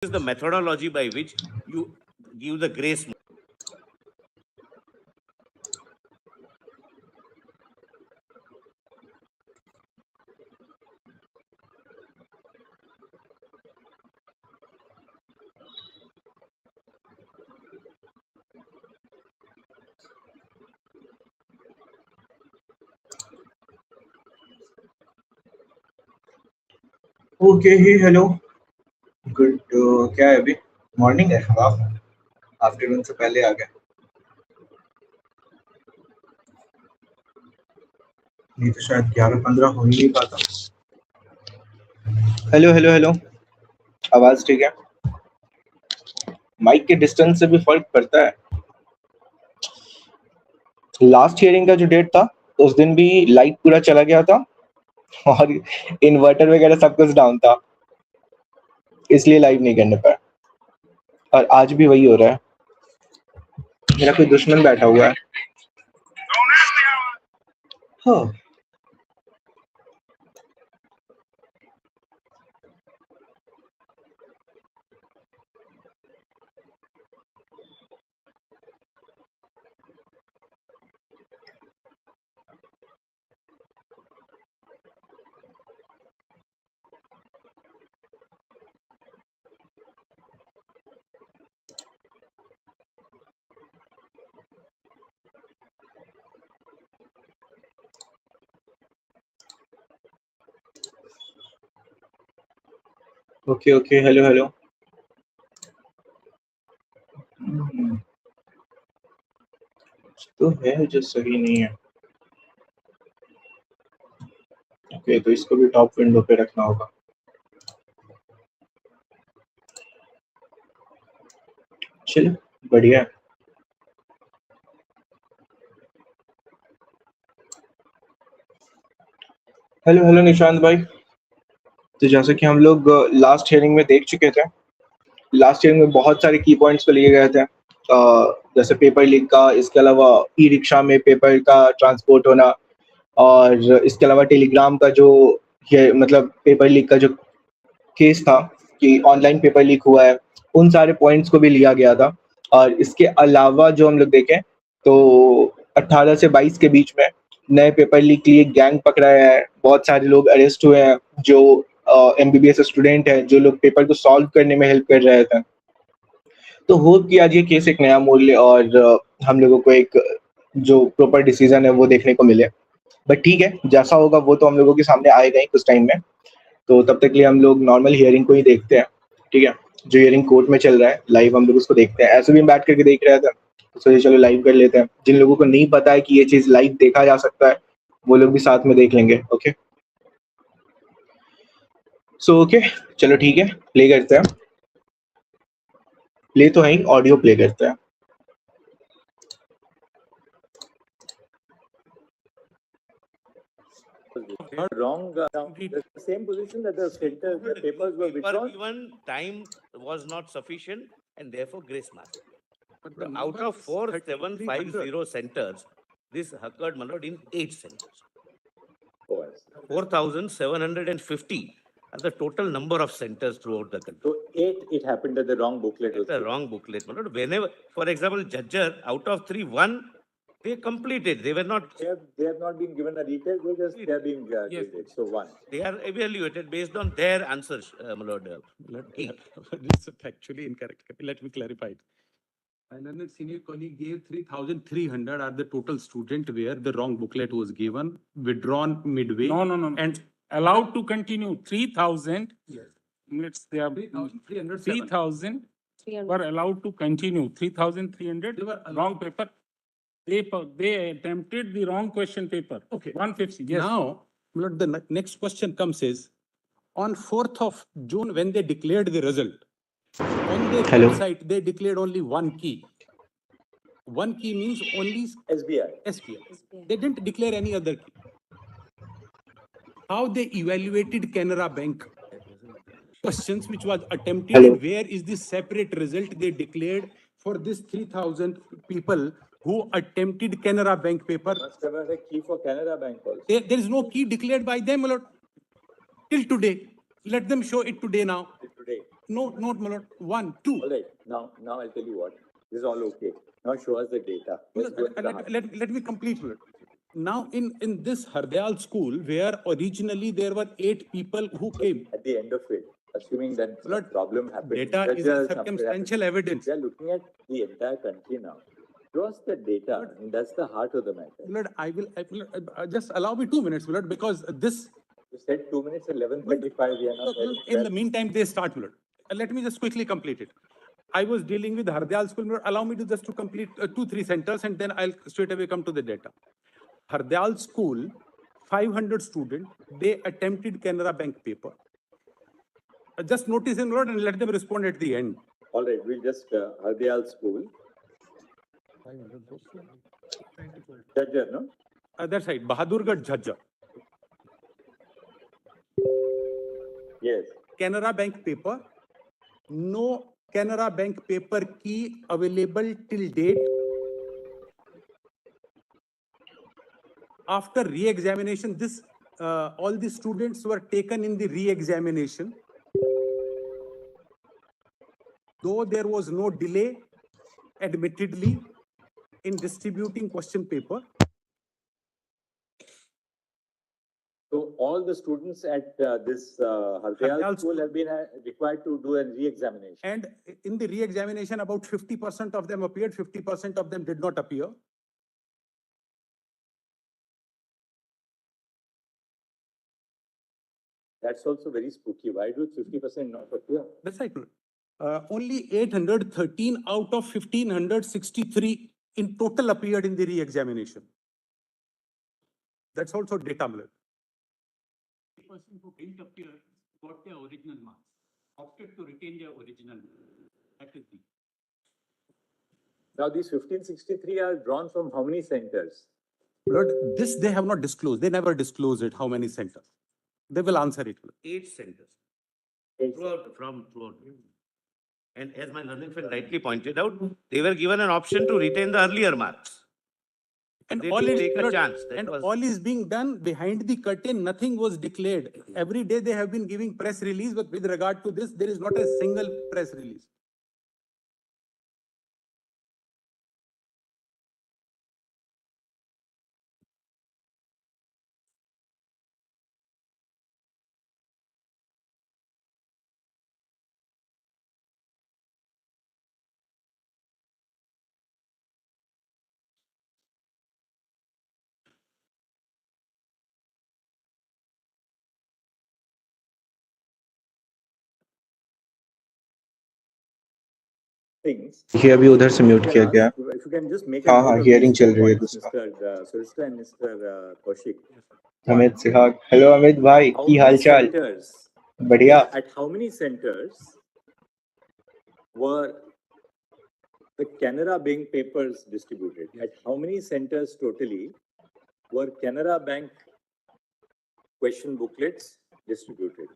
is the methodology by which you give the grace. Okay he hello good क्या है अभी morning है आप आफ्टरनून से पहले आ गए नहीं तो शायद 11:15 हो ही नहीं पाता हेलो हेलो हेलो आवाज ठीक है माइक के डिस्टेंस से भी फर्क पड़ता है लास्ट हियरिंग का जो डेट था उस दिन भी लाइट पूरा चला गया था और इन्वर्टर वगैरह सब कुछ डाउन था इसलिए लाइव नहीं करने पाया और आज भी वही हो रहा है मेरा कोई दुश्मन बैठा हुआ है हाँ ओके ओके हेलो हेलो तो है जो सही नहीं है ओके तो इसको भी टॉप विंडो पे रखना होगा चलो बढ़िया हेलो हेलो निशांत भाई तो जैसे कि हम लोग लास्ट हियरिंग में देख चुके थे लास्ट ईयर में बहुत सारे की पॉइंट्स को लिए गए थे जैसे पेपर लीक का इसके अलावा ई रिक्शा में पेपर का ट्रांसपोर्ट होना और इसके अलावा टेलीग्राम का जो ये मतलब पेपर लीक का जो केस था कि ऑनलाइन पेपर लीक हुआ है उन सारे पॉइंट्स को भी लिया गया था और इसके अलावा जो हम लोग देखें तो 18 से 22 के बीच में नए पेपर लीक के लिए गैंग पकड़ा है बहुत सारे लोग अरेस्ट हुए हैं जो MBBS स्टूडेंट है जो लोग पेपर को सॉल्व करने में हेल्प कर रहे थे तो होप कि आज ये केस एक नया मूल्य और हम लोगों को एक जो प्रॉपर डिसीजन है वो देखने को मिले बट ठीक है जैसा होगा वो तो हम लोगों के सामने आएगा ही कुछ टाइम में तो तब तक के लिए हम लोग नॉर्मल हियरिंग को ही देखते हैं ठीक है जो हियरिंग कोर्ट में चल रहा है लाइव हम लोग उसको देखते हैं ऐसे भी हम बैठ करके देख रहे थे तो सोचे चलो लाइव कर लेते हैं जिन लोगों को नहीं पता है कि ये चीज लाइव देखा जा सकता है वो लोग भी साथ में देख लेंगे ओके सो ओके चलो ठीक है प्ले करते हैं प्ले तो है ही ऑडियो प्ले करते हैं wrong the same position that the filter the papers were withdrawn. Even time was not sufficient and therefore grace mark. But out of 4750 centers, this occurred in 8 centers. 4,750 are the total number of centers throughout the country. So 8 it happened that the wrong booklet was the wrong booklet. Whenever, for example, Judger out of 3, 1 they completed. They were not. They have not been given a detail. They are being graded. So 1. They are evaluated based on their answers, my lord. This is factually incorrect. Let me clarify it. My learned senior colleague gave 3,300 are the total student where the wrong booklet was given, withdrawn midway. No. And allowed to continue 3,000. Yes. Let's say 3,000 were allowed to continue 3,300 wrong paper. They attempted the wrong question paper. Okay. 150. Yes. Now, the next question comes is, on 4th of June, when they declared the result, on their website, they declared only one key. One key means only SBI. They didn't declare any other key. How they evaluated Canara Bank questions which was attempted and where is this separate result they declared for this 3,000 people who attempted Canara Bank paper? Must have had a key for Canara Bank also. There is no key declared by them, Lord, till today. Let them show it today now. Today. No, my lord. 1, 2. All right, now I'll tell you what. This is all okay. Now show us the data. Let's go into the hard. Let me complete, my lord. Now, in this Hardyal school, where originally there were 8 people who came, At the end of it, assuming that some Lord, problem happened. data is a circumstantial evidence. We are looking at the entire country now. Show us the data, and that's the heart of the matter. Lord, I will just allow me 2 minutes, my lord, because this. You said 2 minutes, 11:35. We are not there. In the meantime, they start, my lord. Let me just quickly complete it. I was dealing with Hardyal school, my lord. Allow me to just to complete 2-3 centers, and then I'll straight away come to the data. Hardyal school, 500 students, they attempted Canara Bank paper. Just notice them, Lord, and let them respond at the end. All right, we'll just Hardyal school. Judger, no? That's right, Bahadurgarh Jhajjar. Yes. Canara Bank paper, no Canara Bank paper key available till date. After re-examination, this all the students were taken in the re-examination. Though there was no delay, admittedly, in distributing question paper. So all the students at this Hardyal school have been required to do a re-examination. And in the re-examination, about 50% of them appeared, 50% of them did not appear. That's also very spooky. Why do 50% not appear? That's right. Only 813 out of 1563 in total appeared in the re-examination. That's also data. The person who didn't appear got their original marks, opted to retain their original marks. That is the. Now these 1563 are drawn from how many centers? Lord, this they have not disclosed. They never disclose it, how many centers. They will answer it. 8 centers. 8 Throughout. And as my learning friend rightly pointed out, they were given an option to retain the earlier marks. And They all didn't is, take a Lord, chance. and all is being done behind the curtain. Nothing was declared. Every day they have been giving press release, but with regard to this, there is not a single press release. things. देखिए अभी उधर से mute किया गया है। If you can just make a हाँ note हाँ of hearing these चल 2 रही है points, दूसरा। Mr. Solicitor and Mr. Kaushik. Amit Sihag, hello Amit भाई, How की many हालचाल? centers? बढ़िया। At how many centers were the Canara Bank papers distributed? At how many centers totally were Canara Bank question booklets distributed?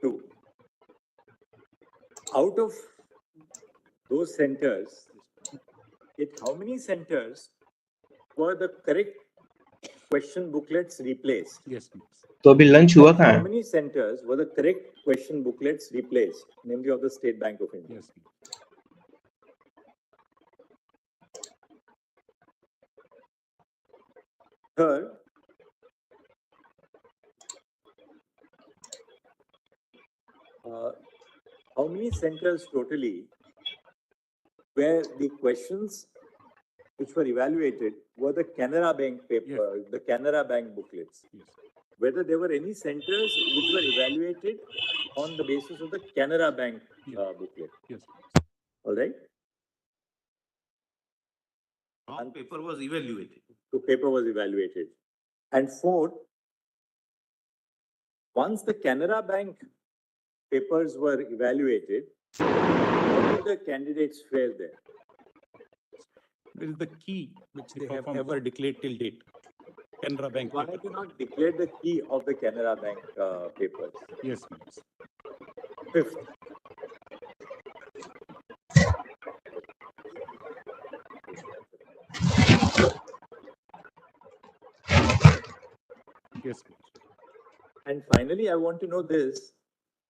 2. Out of those centers, at how many centers were the correct question booklets replaced? Yes. तो अभी lunch हुआ At कहाँ how है? many centers were the correct question booklets replaced, namely of the State Bank of India? Yes. Third, how many centers totally where the questions which were evaluated were the Canara Bank paper, the Canara Bank booklets? Yes. Whether there were any centers which were evaluated on the basis of the Canara Bank booklet. Yes. All right? Wrong paper was evaluated. The paper was evaluated. And 4th, once the Canara Bank papers were evaluated, how did the candidates fare there? This is the key which they have ever declared till date. Canara Bank. Why have you not declared the key of the Canara Bank papers? Yes. 5th, Yes. and finally, I want to know this,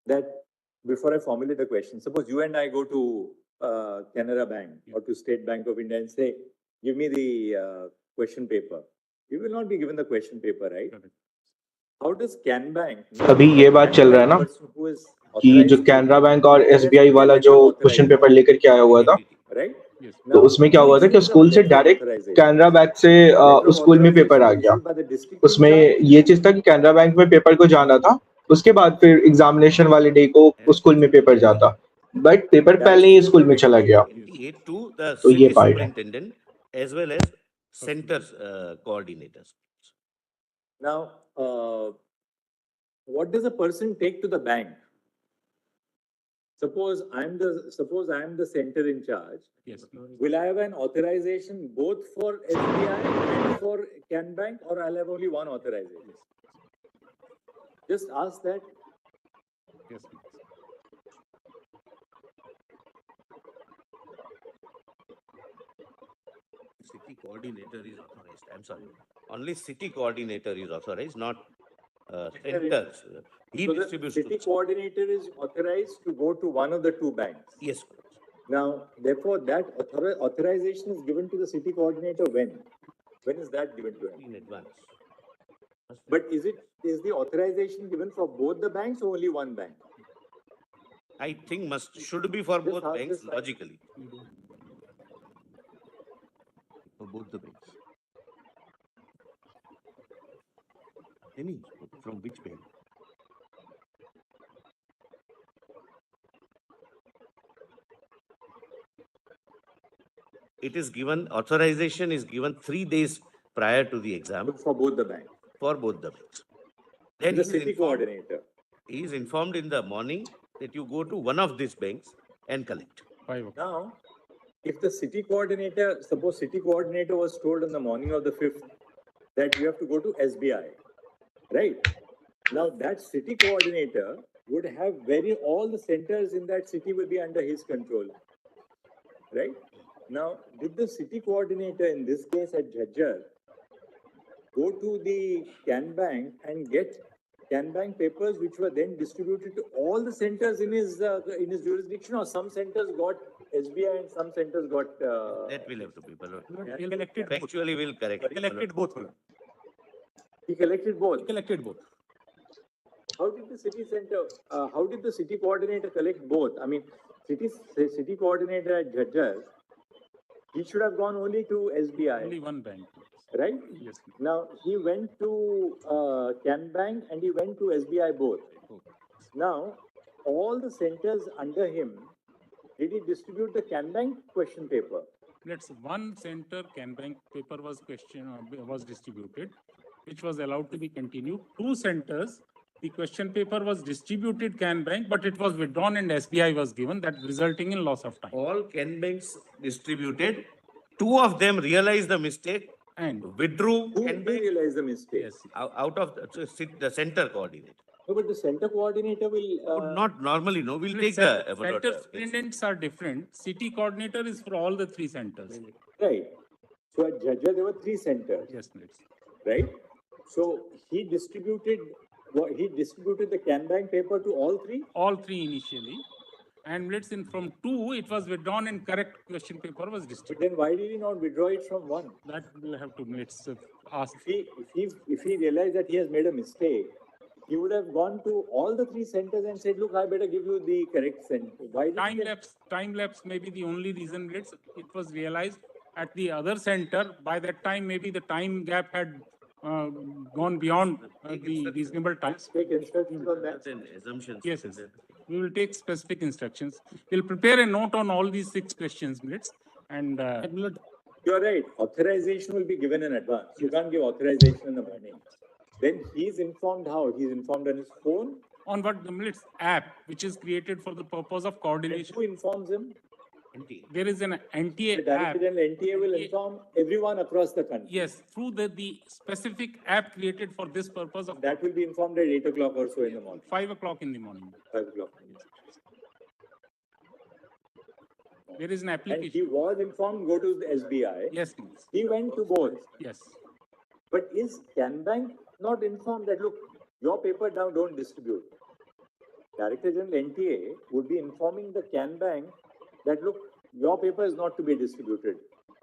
that before I formulate the question, suppose you and I go to Canara Bank or to State Bank of India and say, give me the question paper. You will not be given the question paper, right? How does Can Bank? अभी ये बात चल रहा है ना कि जो Canara bank और एसबीआई वाला जो क्वेश्चन पेपर लेकर के आया हुआ था, right? तो उसमें क्या हुआ था कि स्कूल से डायरेक्ट कैनरा बैंक से उस स्कूल में पेपर आ गया। उसमें ये चीज था कि कैनरा बैंक में पेपर को जाना था, उसके बाद फिर एग्जामिनेशन वाले डे को उस स्कूल में पेपर जाता, बट पेपर पहले ही स्कूल में चला गया। NTA to the तो ये city पार्ट है। superintendent as well as centers coordinators. Now, what does a person take to the bank? Suppose I am the center in charge. Yes. Will I have an authorization both for SBI and for Can Bank, or I'll have only one authorization? Just ask that. Yes. City coordinator is authorized. I'm sorry. Only city coordinator is authorized, not centers. He So the distributes city to coordinator is authorized to go to one of the two banks. yes. Now, therefore, that authorization is given to the city coordinator when? When is that given to him? In advance. But is the authorization given for both the banks or only one bank? I think should be for both ask banks this logically. For both the banks. Any from which bank? It is given, authorization is given 3 days prior to the exam For both the banks. for both the banks. Then The he is city informed- coordinator. He is informed in the morning that you go to one of these banks and collect. 5 o'clock. Now, if the city coordinator, suppose city coordinator was told in the morning of the 5th that you have to go to SBI, right? Now that city coordinator would have all the centers in that city will be under his control, right? Now, did the city coordinator in this case at Jhajjar go to the Can Bank and get Can Bank papers which were then distributed to all the centers in his jurisdiction, or some centers got SBI and some centers got That will have to be followed. He collected both. Factually will correct. Collected both. he collected both. Collected both. How did the city center? How did the city coordinator collect both? I mean, city coordinator at Jhajjar, he should have gone only to SBI, Only one bank. right? Yes. Now he went to Can Bank and he went to SBI both. Now all the centers under him, did he distribute the Can Bank question paper? Let's one center Can Bank paper was distributed, which was allowed to be continued. 2 centers, the question paper was distributed Can Bank, but it was withdrawn and SBI was given, that resulting in loss of time. All Can banks distributed. 2 of them realized the mistake And withdrew Who Can did bank realize the mistake? yes, out of the center coordinator. No, but the center coordinator will Would not normally know. We'll take center the superintendents are different. City coordinator is for all the 3 centers. right. So at Jhajjar there were 3 centers. Yes, let's. Right? So he distributed the Can Bank paper to all 3? All 3 initially. And let's in from 2, it was withdrawn and correct question paper was But distributed. then why did he not withdraw it from 1? That we'll have to let's ask. If he realized that he has made a mistake, he would have gone to all the 3 centers and said, look, I better give you the correct center. Why did Time lapse may be the only reason. It was realized at the other center. By that time, maybe the time gap had gone beyond the reasonable time. take instructions on that? Assumptions. Yes, yes. We will take specific instructions. We'll prepare a note on all these 6 questions, minutes, and You're right. Authorization will be given in advance. You can't give authorization in the morning. Then he's informed how? He's informed on his phone. on what the minutes app, which is created for the purpose of And coordination. who informs him? There is an The NTA app. Director General NTA will inform everyone across the country. Yes, through the specific app created for this purpose of That will be informed at 8 o'clock or so in the morning. 5 o'clock in the morning. 5 o'clock. There is an And he application. was informed, go to the SBI. Yes, please. He went to both. Yes. But is Can Bank not informed that, look, your paper now don't distribute? Director General NTA would be informing the Can Bank that, look, your paper is not to be distributed.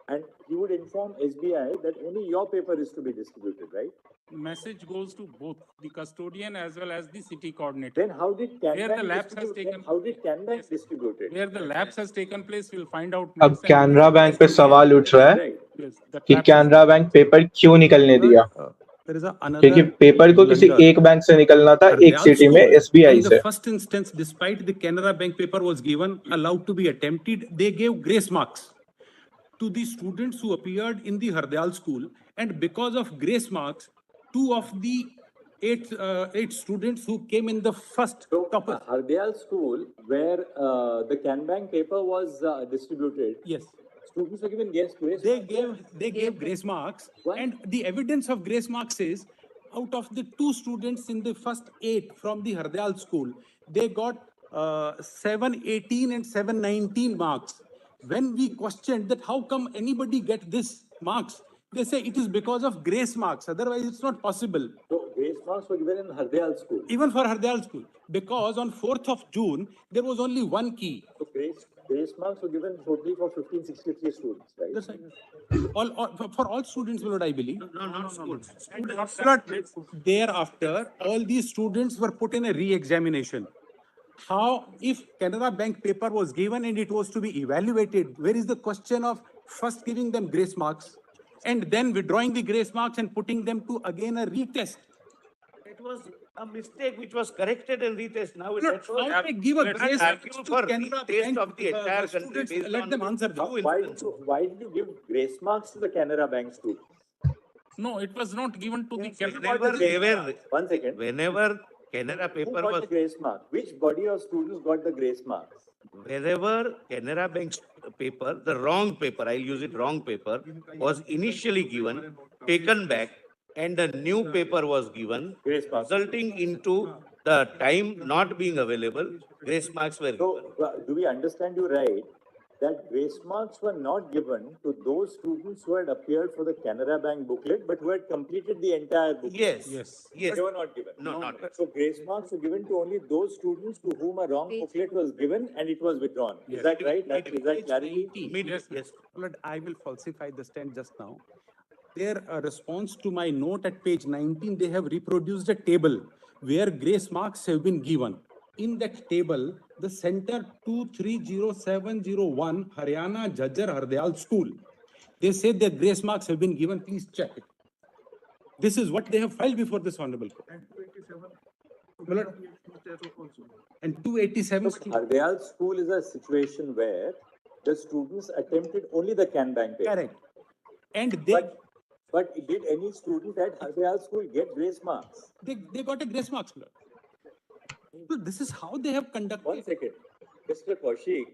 And he would inform SBI that only your paper is to be distributed, right? Message goes to both the custodian as well as the city coordinator. Then how did Can Where Bank the lapse has distribute? taken Then how did Can Bank distribute it? Where the lapse has taken place, we'll find out अब next. And Canara this bank पे custodian- सवाल उठ रहा है Right. Yes, that कि lapse has Canara bank paper क्यों निकलने दिया, There is क्योंकि another पेपर को किसी blunder. एक बैंक से निकलना था, एक Ardayal सिटी में school, एसबीआई in the से. first instance, despite the Canara Bank paper was given, allowed to be attempted, they gave grace marks to the students who appeared in the Hardayal school, and because of grace marks, 2 of the 8 students who came in the first So, topper. Hardayal school, where the Can Bank paper was distributed, Yes, students were given grace they gave grace marks, Why? and the evidence of grace marks is out of the 2 students in the first 8 from the Hardayal school, they got 718 and 719 marks. When we questioned that how come anybody get this marks, they say it is because of grace marks, otherwise it's not possible. So, grace marks were given in Hardayal school. Even for Hardayal school, because on 4th of June, there was only one key. So, grace marks were given totally for 1563 students, right? That's right. For all students, Lord, I believe. No, not schools. But thereafter, all these students were put in a re-examination. How, if Canara Bank paper was given and it was to be evaluated, where is the question of first giving them grace marks and then withdrawing the grace marks and putting them to again a retest? It was a mistake which was corrected and retest. Now No, that's how they give a let's grace argue to for Canara retest Bank of the entire country students? based Let on them answer that. two instances. Why did you give grace marks to the Canara Bank students? No, it was not given to the Whenever they were, One second. whenever Canara Who paper got was, the grace mark? Which body of students got the grace marks? wherever Canara Bank's paper, the wrong paper, I'll use it, wrong paper, was initially given, taken back, and the new paper was given, Grace marks. resulting into the time not being available, grace marks were So, given. do we understand you right? That grace marks were not given to those students who had appeared for the Canara Bank booklet, but who had completed the entire booklet. Yes, Yes. yes. They were not given. No, not. So, grace marks were given to only those students to whom a wrong booklet was given and it was withdrawn. Is that right? Is that clarity? Yes. Lord, I will falsify the stand just now. Their response to my note at page 19, they have reproduced a table where grace marks have been given. In that table, the center 230701 Haryana Jhajjar Hardayal School, they say their grace marks have been given. Please check it. This is what they have filed before this honorable court. And 287. Look, Hardayal school is a situation where the students attempted only the Can Bank paper. Correct. And they But did any student at Hardayal school get grace marks? they got a grace marks. Lord. So this is how they have conducted. One second. Mr. Kaushik,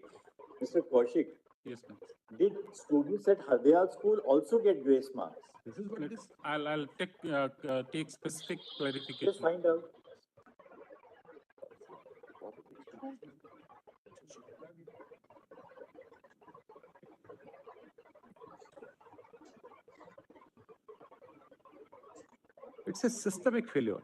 Yes, ma'am. did students at Hardayal school also get grace marks? This is what it is. I'll take specific Just clarification. find out. It's a systemic failure.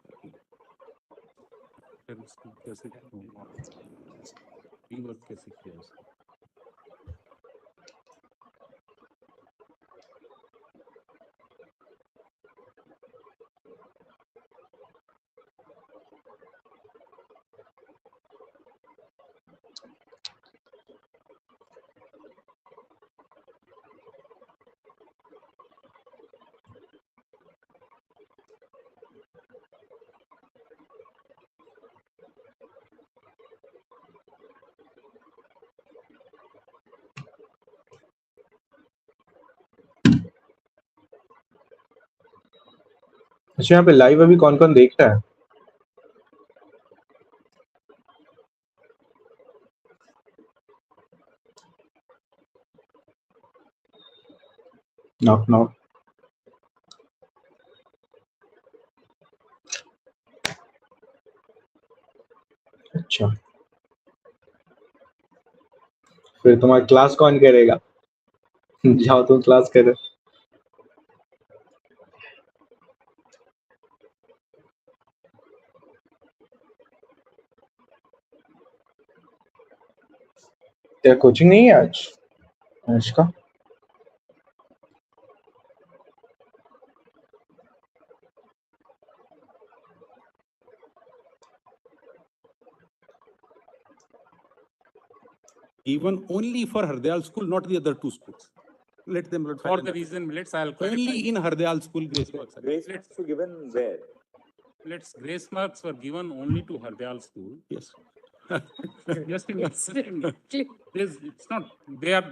अच्छा, यहाँ पे live अभी कौन कौन देख रहा है? Knock knock. अच्छा, फिर तुम्हारा क्लास कौन करेगा? जाओ तुम क्लास करो. तेरा कोचिंग नहीं है आज का? Given only for Hardayal school, not the other two schools. Let them not For the reason, I'll only in Hardayal school grace marks. Grace marks were given where? grace marks were given only to Hardayal school. Yes. Just it's not, they are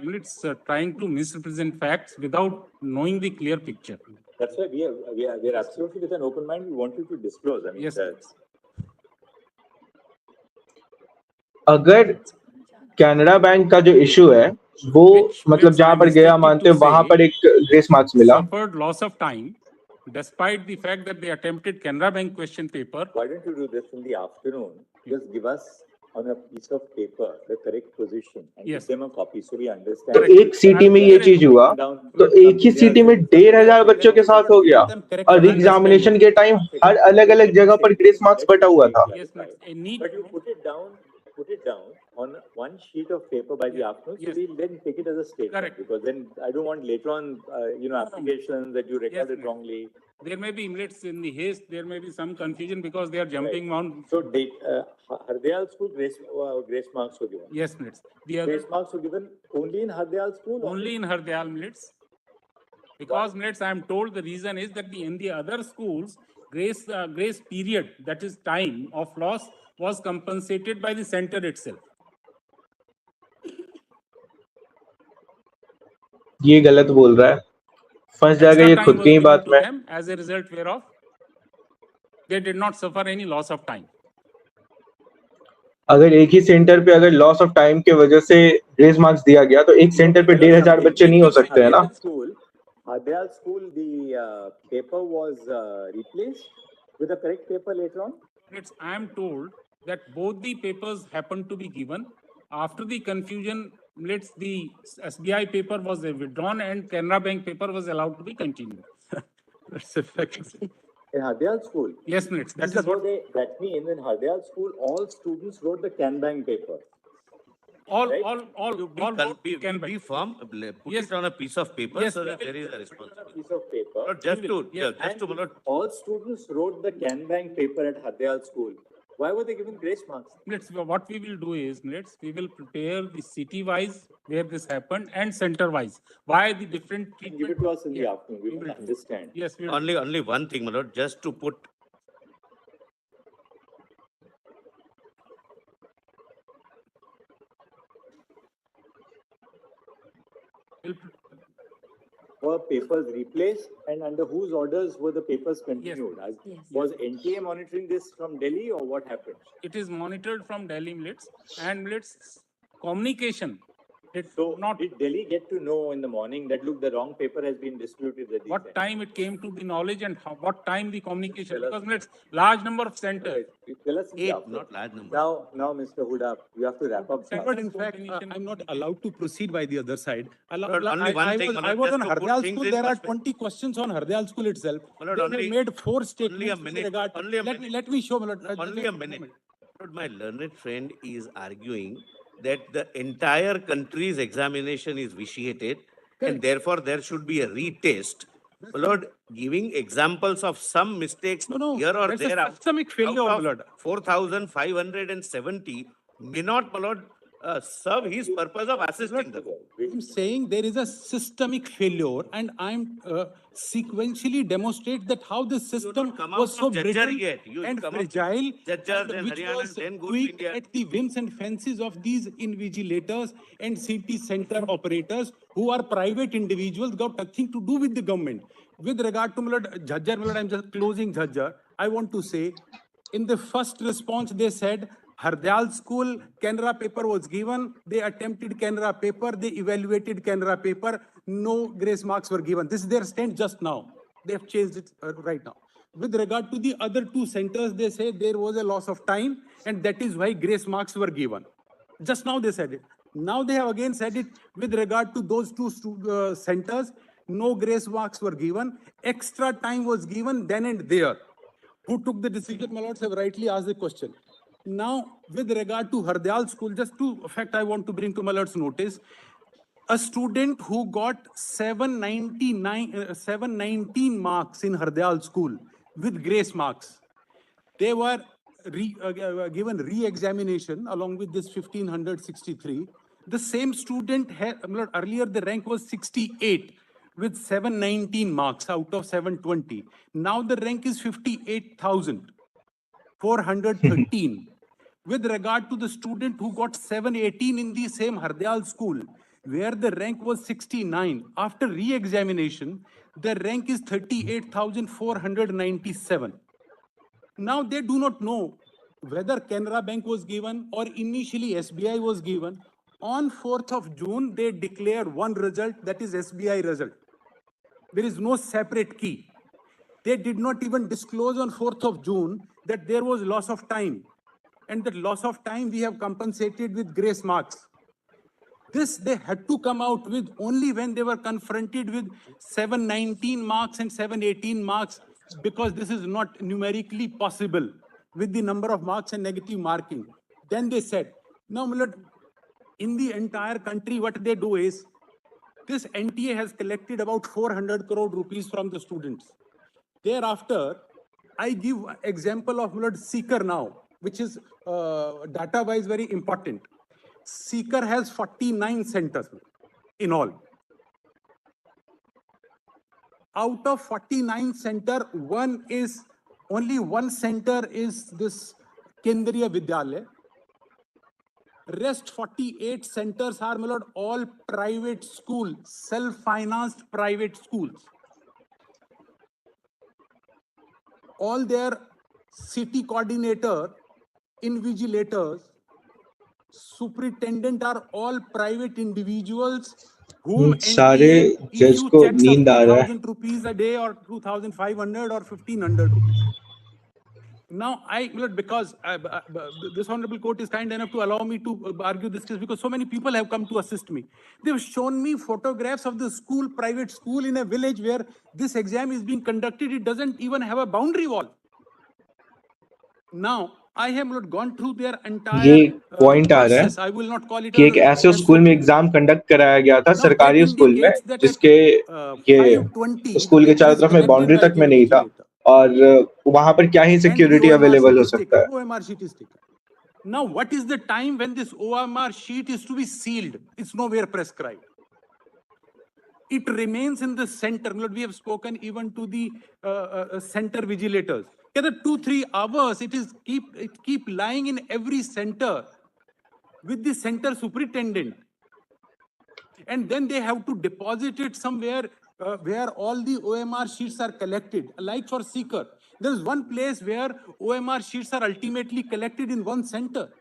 trying to misrepresent facts without knowing the clear picture. That's why we are absolutely with an open mind. We want you to disclose. I mean, Yes. अगर Canara bank का जो issue है वो मतलब जहां पर गया मानते हैं वहां पर एक ग्रेस मार्क्स मिला. Suffered loss of time despite the fact that they attempted Canara Bank question paper. Why don't you do this in the afternoon? Just give us on a piece of paper the correct position and Yes. give them a copy so we understand. तो एक city में ये चीज हुआ तो एक ही city में 1,500 बच्चों के साथ हो गया और एग्जामिनेशन के टाइम हर अलग अलग जगह पर ग्रेस मार्क्स बटा हुआ था. Yes, a neat. But you put it down on one sheet of paper by the afternoon, so we'll then take it as a statement. Correct. Because then I don't want later on, applications that you record it wrongly. There may be inlets in the haste, there may be some confusion because they are jumping on. So, Hardayal school grace marks were given. Yes, minutes. The other, Grace marks were given only in Hardayal school? only in Hardayal minutes. Because minutes, I am told the reason is that in the other schools, grace period, that is time of loss, was compensated by the center itself. ये गलत बोल रहा है, फंस जाएगा ये खुद की ही बात में. As a result whereof, they did not suffer any loss of time. अगर एक ही सेंटर पे अगर लॉस ऑफ टाइम के वजह से ग्रेस मार्क्स दिया गया तो एक सेंटर पे 1,500 बच्चे नहीं हो सकते हैं ना. Hardayal school, the paper was replaced with a correct paper later on? I am told that both the papers happened to be given. After the confusion, the SBI paper was withdrawn and Canara Bank paper was allowed to be continued. That's a fact. In Hardayal school? Yes, that means in Hardayal school, all students wrote the Can Bank paper. All can be firm, put it on a piece of paper so that there is a responsibility. Piece of paper. Just to all students wrote the Can Bank paper at Hardayal school. Why were they given grace marks? What we will do is, we will prepare the city-wise where this happened and center-wise. Why the different treatment? Give it to us in the afternoon. We will understand. Yes. Only one thing, Manoj, just to put. Were papers replaced and under whose orders were the papers continued? Yes. Was NTA monitoring this from Delhi or what happened? It is monitored from Delhi and communication. Did Delhi get to know in the morning that look, the wrong paper has been disputed? What time it came to the knowledge and what time the communication? Because large number of centers. Tell us 8, not large number. Now, Mr. Huda, you have to wrap up. But in fact, I'm not allowed to proceed by the other side. Only one thing, I was on Hardayal school. There are 20 questions on Hardayal school itself. They made 4 statements. Let me show. Only a minute. My learned friend is arguing that the entire country's examination is vitiated and therefore there should be a retest. Lord, giving examples of some mistakes here or there a systemic failure, out of 4,570 may not, Lord, serve his purpose of assisting them. I'm saying there is a systemic failure and I'm sequentially demonstrate that how the system was so brittle and fragile, which was tweaked at the whims and fancies of these invigilators and city center operators who are private individuals, got nothing to do with the government. With regard to Jhajjar, I'm just closing Jhajjar. I want to say, in the first response, they said, Hardayal school, Canara paper was given. They attempted Canara paper. They evaluated Canara paper. No grace marks were given. This is their stand just now. They have changed it right now. With regard to the other 2 centers, they say there was a loss of time and that is why grace marks were given. Just now they said it. Now they have again said it with regard to those 2 centers. No grace marks were given. Extra time was given then and there. Who took the decision? My lords have rightly asked the question. Now, with regard to Hardyal school, just to fact I want to bring to Mallard's notice, a student who got 719 marks in Hardyal school with grace marks, they were given re-examination along with this 1563. The same student had, earlier the rank was 68 with 719 marks out of 720. Now the rank is 58,413. With regard to the student who got 718 in the same Hardyal school, where the rank was 69, after re-examination, the rank is 38,497. Now they do not know whether Canara Bank was given or initially SBI was given. On 4th of June, they declare one result, that is SBI result. There is no separate key. They did not even disclose on 4th of June that there was loss of time. And that loss of time we have compensated with grace marks. This they had to come out with only when they were confronted with 719 marks and 718 marks, because this is not numerically possible with the number of marks and negative marking. Then they said, now in the entire country, what they do is, this NTA has collected about 400 crore rupees from the students. Thereafter, I give example of Seeker now, which is data-wise very important. Seeker has 49 centers in all. Out of 49 center, only one center is this Kendriya Vidyalaya. Rest 48 centers are all private schools, self-financed private schools. All their city coordinator, invigilators, superintendent are all private individuals whom सारे NTA जज issue को checks of नींद आ रहा है 2,000 rupees a day or 2,500 or 1,500 rupees. Now, because this honorable court is kind enough to allow me to argue this case, because so many people have come to assist me. They've shown me photographs of the school, private school in a village where this exam is being conducted. It doesn't even have a boundary wall. Now, I have not gone through their ये entire point आ रहा है process. I will not call it कि एक ऐसे school में SOP. Exam conduct कराया गया था Now, that सरकारी स्कूल में indicates that at जिसके ये 5:20, स्कूल the के paper चारों is तरफ में collected बाउंड्री by तक the में नहीं था invigilator. और वहां पर क्या ही And the security OMR available sheet हो is सकता taken. है OMR sheet is taken. Now, what is the time when this OMR sheet is to be sealed? It's nowhere prescribed. It remains in the center. We have spoken even to the center vigilators. Either 2-3 hours, it keep lying in every center with the center superintendent. And then they have to deposit it somewhere where all the OMR sheets are collected. Like for Seeker, there is one place where OMR sheets are ultimately collected in one center.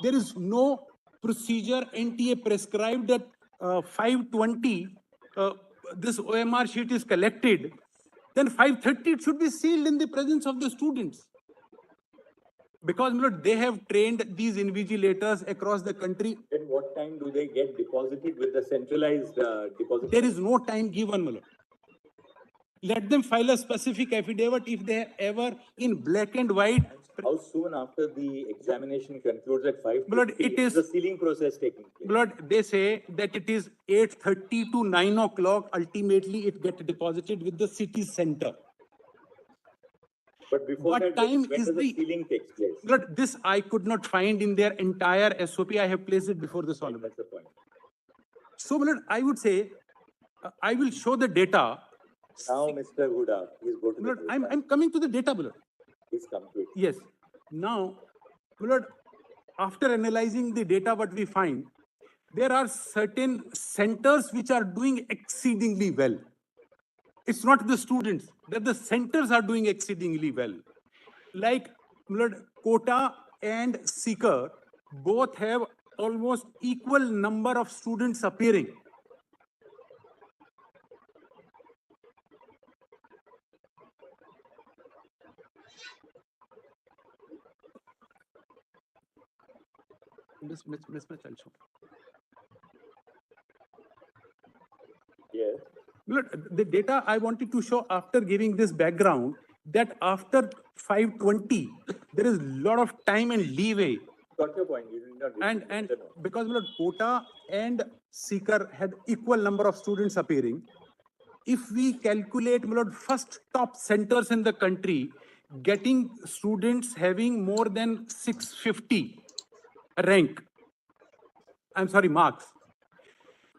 There is no procedure NTA prescribed that 5:20 this OMR sheet is collected. Then 5:30 it should be sealed in the presence of the students. Because they have trained these invigilators across the country. Then what time do they get deposited with the centralized deposit? There is no time given, Let them file a specific affidavit if they have ever in black and white. How soon after the examination concludes at 5:50? It is the sealing process taking place? They say that it is 8:30 to 9 o'clock. Ultimately, it gets deposited with the city center. But before What that, time when is does the sealing takes place? This I could not find in their entire SOP. I have placed it before this honorable. That's the point. So, I would say, I will show the data. Now, Mr. Huda, please go to the data. I'm coming to the data, Please come to it. Yes. Now, after analyzing the data, what we find, there are certain centers which are doing exceedingly well. It's not the students, that the centers are doing exceedingly well. Like Kota and Seeker both have almost equal number of students appearing. Mismatch also. Yes. The data I wanted to show after giving this background, that after 520, there is a lot of time and leeway. Got your point. You did not read And the note. because quota and seeker had equal number of students appearing, if we calculate first top centers in the country, getting students having more than 650 rank, marks,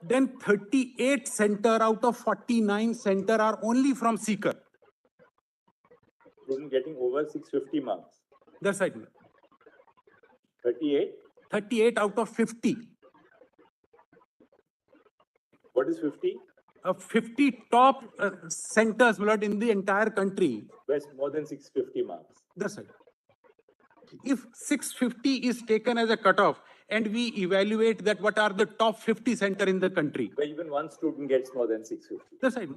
then 38 center out of 49 center are only from seeker. Student getting over 650 marks. That's right. 38? 38 out of 50. What is 50? 50 top centers in the entire country. Where's more than 650 marks? That's right. If 650 is taken as a cutoff and we evaluate that what are the top 50 center in the country. Where even one student gets more than 650. That's right.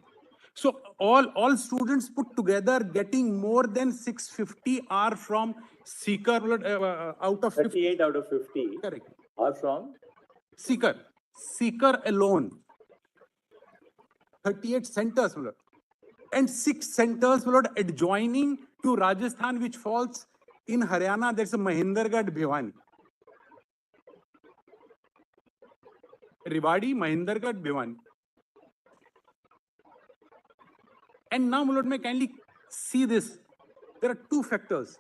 So all students put together getting more than 650 are from seeker out of 38 out of 50 correct. Are from Seeker alone. 38 centers and 6 centers adjoining to Rajasthan, which falls in Haryana. There's a Mahendragarh, Bhiwani. Rewari, Mahendragarh, Bhiwani. And now, may kindly see this. There are two factors.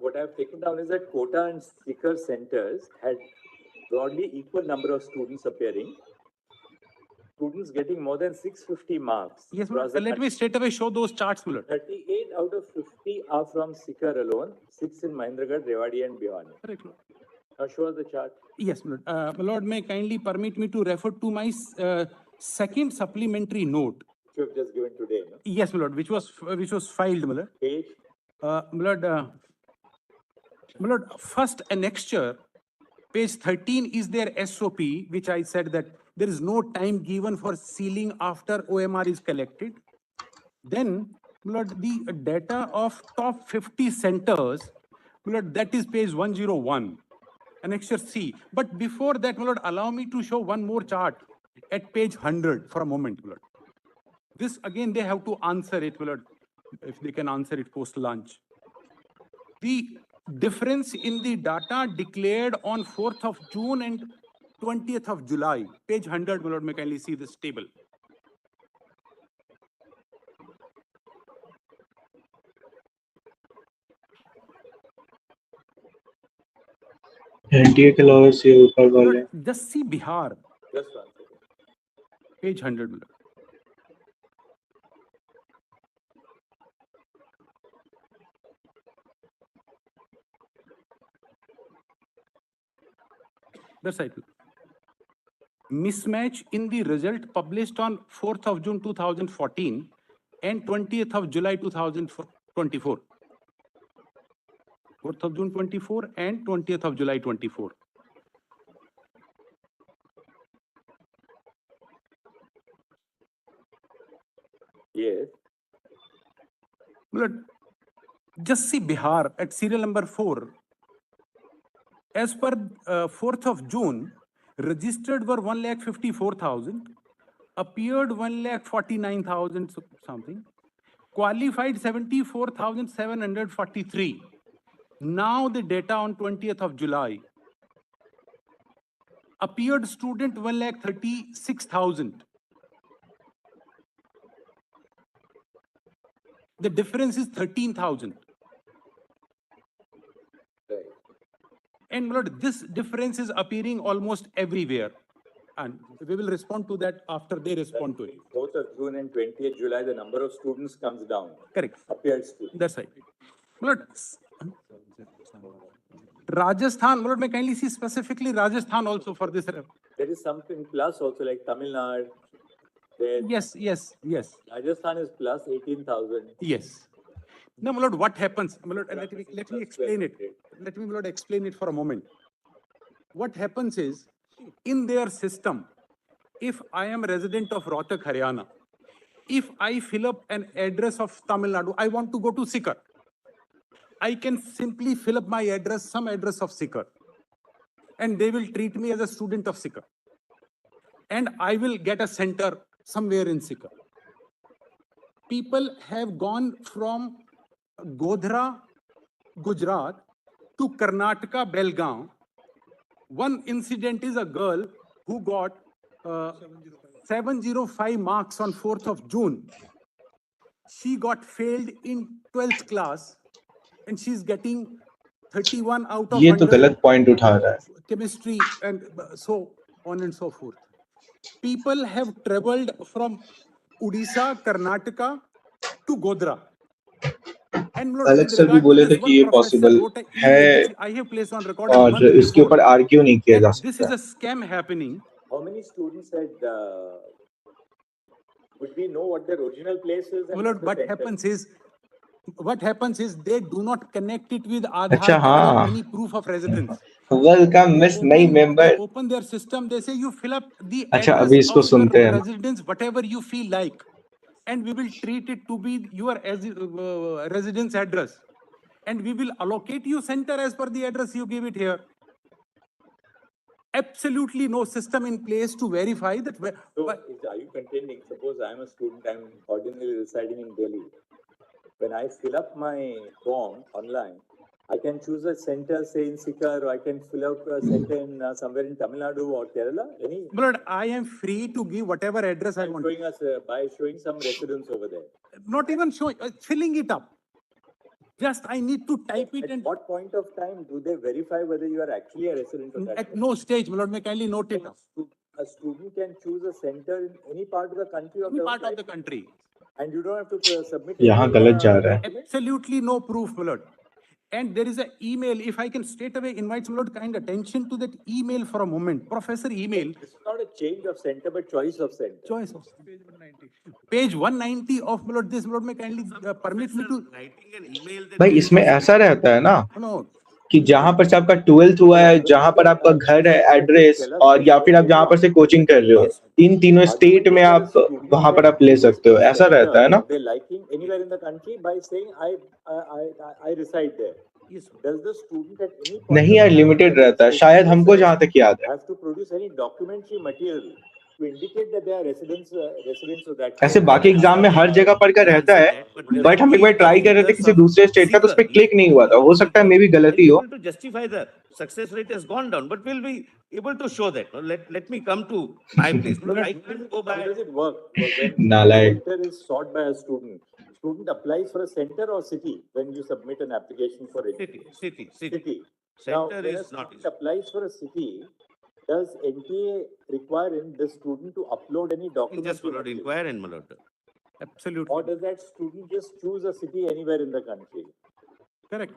what I've taken down is that quota and seeker centers had broadly equal number of students appearing. Students getting more than 650 marks. Yes, let me straight away show those charts, 38 out of 50 are from seeker alone, 6 in Mahendragarh, Rewari and Biome. Correct. Now show us the chart. Yes, Lord, may kindly permit me to refer to my second supplementary note. Which you have just given today, no? Yes, Lord, which was filed, Lord. Page? Lord, first annexure, page 13 is their SOP, which I said that there is no time given for sealing after OMR is collected. Then, Lord, the data of top 50 centers, Lord, that is page 101, annexure C. But before that, Lord, allow me to show one more chart at page 100 for a moment, Lord. This again, they have to answer it, Lord, if they can answer it post-lunch. The difference in the data declared on 4th of June and 20th of July, page 100, Lord, may kindly see this table. NTA के अलावा से ऊपर वाले just see Bihar. Just one second. Page 100, Lord. That's right. Mismatch in the result published on 4th of June 2014 and 20th of July 2024. 4th of June 24 and 20th of July 24. Yes. Just see Bihar at serial number 4. As per 4th of June, registered were 1,54,000, appeared 1,49,000 something, qualified 74,743. Now the data on 20th of July. Appeared student 1,36,000. The difference is 13,000. Right. And Lord, this difference is appearing almost everywhere. And we will respond to that after they respond to it. 4th of June and 20th July, the number of students comes down. Correct. Appeared students. That's right. Lord, Rajasthan, Lord, may kindly see specifically Rajasthan also for this. There is something plus also like Tamil Nadu. Yes. Rajasthan is plus 18,000. Yes. Now, my Lord, what happens? My Lord, let me explain it. Let me, my Lord, explain it for a moment. What happens is, in their system, if I am a resident of Rohtak, Haryana, if I fill up an address of Tamil Nadu, I want to go to Sikar. I can simply fill up my address, some address of Sikar, and they will treat me as a student of Sikar. And I will get a center somewhere in Sikar. People have gone from Godhra, Gujarat, to Karnataka, Belgaum. One incident is a girl who got 705 marks on 4th of June. She got failed in 12th class and she's getting 31 out of ये तो 100 गलत point उठा रहा है. chemistry and so on and so forth. People have traveled from Odisha, Karnataka to Godhra. And अलग sir भी बोले थे कि ये पॉसिबल है I have placed on record a और month इसके before ऊपर आर्ग्यू नहीं किया जा that this is सकता. a scam happening. How many students had, would we know what their original place is? And Lord, the what center? happens is they do not connect it with Aadhaar अच्छा, card or हाँ. any proof of residence. Welcome miss नई They member. open their system, they say you fill up the अच्छा, address अभी इसको of your सुनते हैं. residence, whatever you feel like, and we will treat it to be your residence address, and we will allocate you center as per the address you give it here. Absolutely no system in place to verify that. So, are you contending? Suppose I'm a student, I'm ordinarily residing in Delhi. When I fill up my form online, I can choose a center, say in Sikar, or I can fill up a center in somewhere in Tamil Nadu or Kerala. Any? But I am free to give whatever address I want. Showing us by showing some residence over there. Not even showing, filling it up. Just I need to type it. At what point of time do they verify whether you are actually a resident of that? At no stage, my lord, may kindly note it. A student can choose a center in any part of the country. Any part of the country. And you don't have to submit. यहाँ गलत जा रहा है. Absolutely no proof, my lord. And there is an email. If I can straight away invite my lord kind attention to that email for a moment. Professor email. It's not a change of center, but choice of center. Choice of page 190. Page 190 of my lord. This my lord may kindly permit me to writing an email. भाई इसमें ऐसा रहता है ना no. कि जहां पर से आपका 12th हुआ है, जहां पर आपका घर है, एड्रेस, और या फिर आप जहां पर से कोचिंग कर रहे हो, इन तीनों स्टेट में आप वहां पर आप ले सकते हो. ऐसा रहता है ना. Anywhere in the country by saying I reside there. Does the student at any point नहीं यार, लिमिटेड रहता है शायद, हमको जहां तक याद है. have to produce any documentary material to indicate that they are residents of that. ऐसे बाकी एग्जाम में हर जगह पर का रहता है, बट हम एक बार ट्राई कर रहे थे किसी दूसरे स्टेट का, तो उस पर क्लिक नहीं हुआ था. हो सकता है मे भी गलती हो. To justify the success rate has gone down, but we'll be able to show that. Let me come to my place. I can't go by. How does it work? When नालायक. center is sought by a student applies for a center or city when you submit an application for it. City. Now, Center when a is not. student applies for a city, does NTA require the student to upload any document? Just followed inquire and malod. Absolutely. Or does that student just choose a city anywhere in the country? Correct.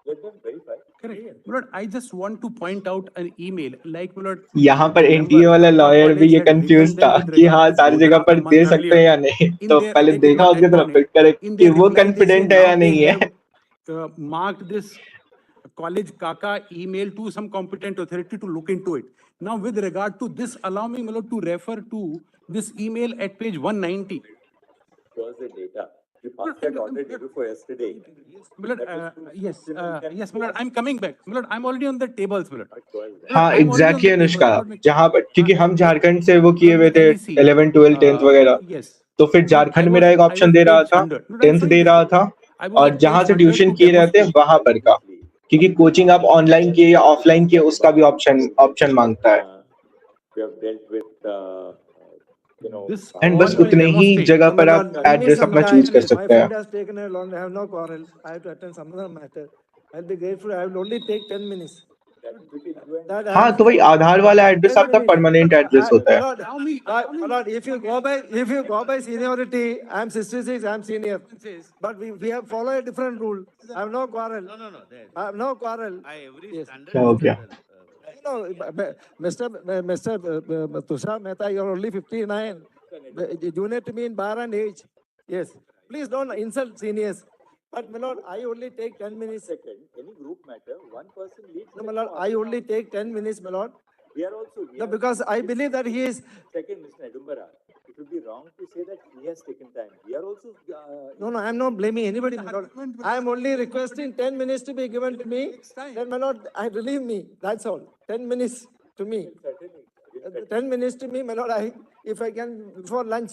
Let them verify. Correct. Lord, I just want to point out an email like Lord. यहाँ पर NTA वाला lawyer भी ये confuse था कि हाँ सारी जगह पर दे सकते हैं या नहीं. तो पहले देखा उसकी तरफ फिट करे कि वो कॉन्फिडेंट है या नहीं है. Marked this college Kaka email to some competent authority to look into it. Now, with regard to this, allow me, my lord, to refer to this email at page 190. Shows the data. You passed that already before yesterday. Yes, my lord, I'm coming back. My lord, I'm already on the tables, my lord. हाँ exactly Anushka, जहाँ पर क्योंकि हम झारखंड से वो किए हुए थे 11, 12, 10th वगैरह, तो फिर झारखंड मेरा एक ऑप्शन दे रहा था, 10th दे रहा था, और जहाँ से ट्यूशन किए रहते हैं वहां पर का, क्योंकि कोचिंग आप ऑनलाइन किए या ऑफलाइन किए उसका भी ऑप्शन मांगता है. एंड बस उतने ही जगह पर आप एड्रेस अपना चूज कर सकते हैं. हाँ तो वही आधार वाला एड्रेस आपका परमानेंट एड्रेस होता है. If you go by seniority, I'm 66, I'm senior. But we have followed a different rule. I have no quarrel. No. I have no quarrel. क्या हो गया? No, Mr. Tushar Mehta, you're only 59. Junior to me in bar and age. Yes. Please don't insult seniors. But my lord, I only take 10 minutes. Any group matter, one person leads. No, my lord, I only take 10 minutes, my lord. We are also. No, because I believe that he is. Second, Mr. Nedumbara, if it would be wrong to say that he has taken time. We are also. No, I'm not blaming anybody, my lord. I'm only requesting 10 minutes to be given to me. Then, my lord, relieve me. That's all. 10 minutes to me. 10 minutes to me, my lord. If I can, before lunch,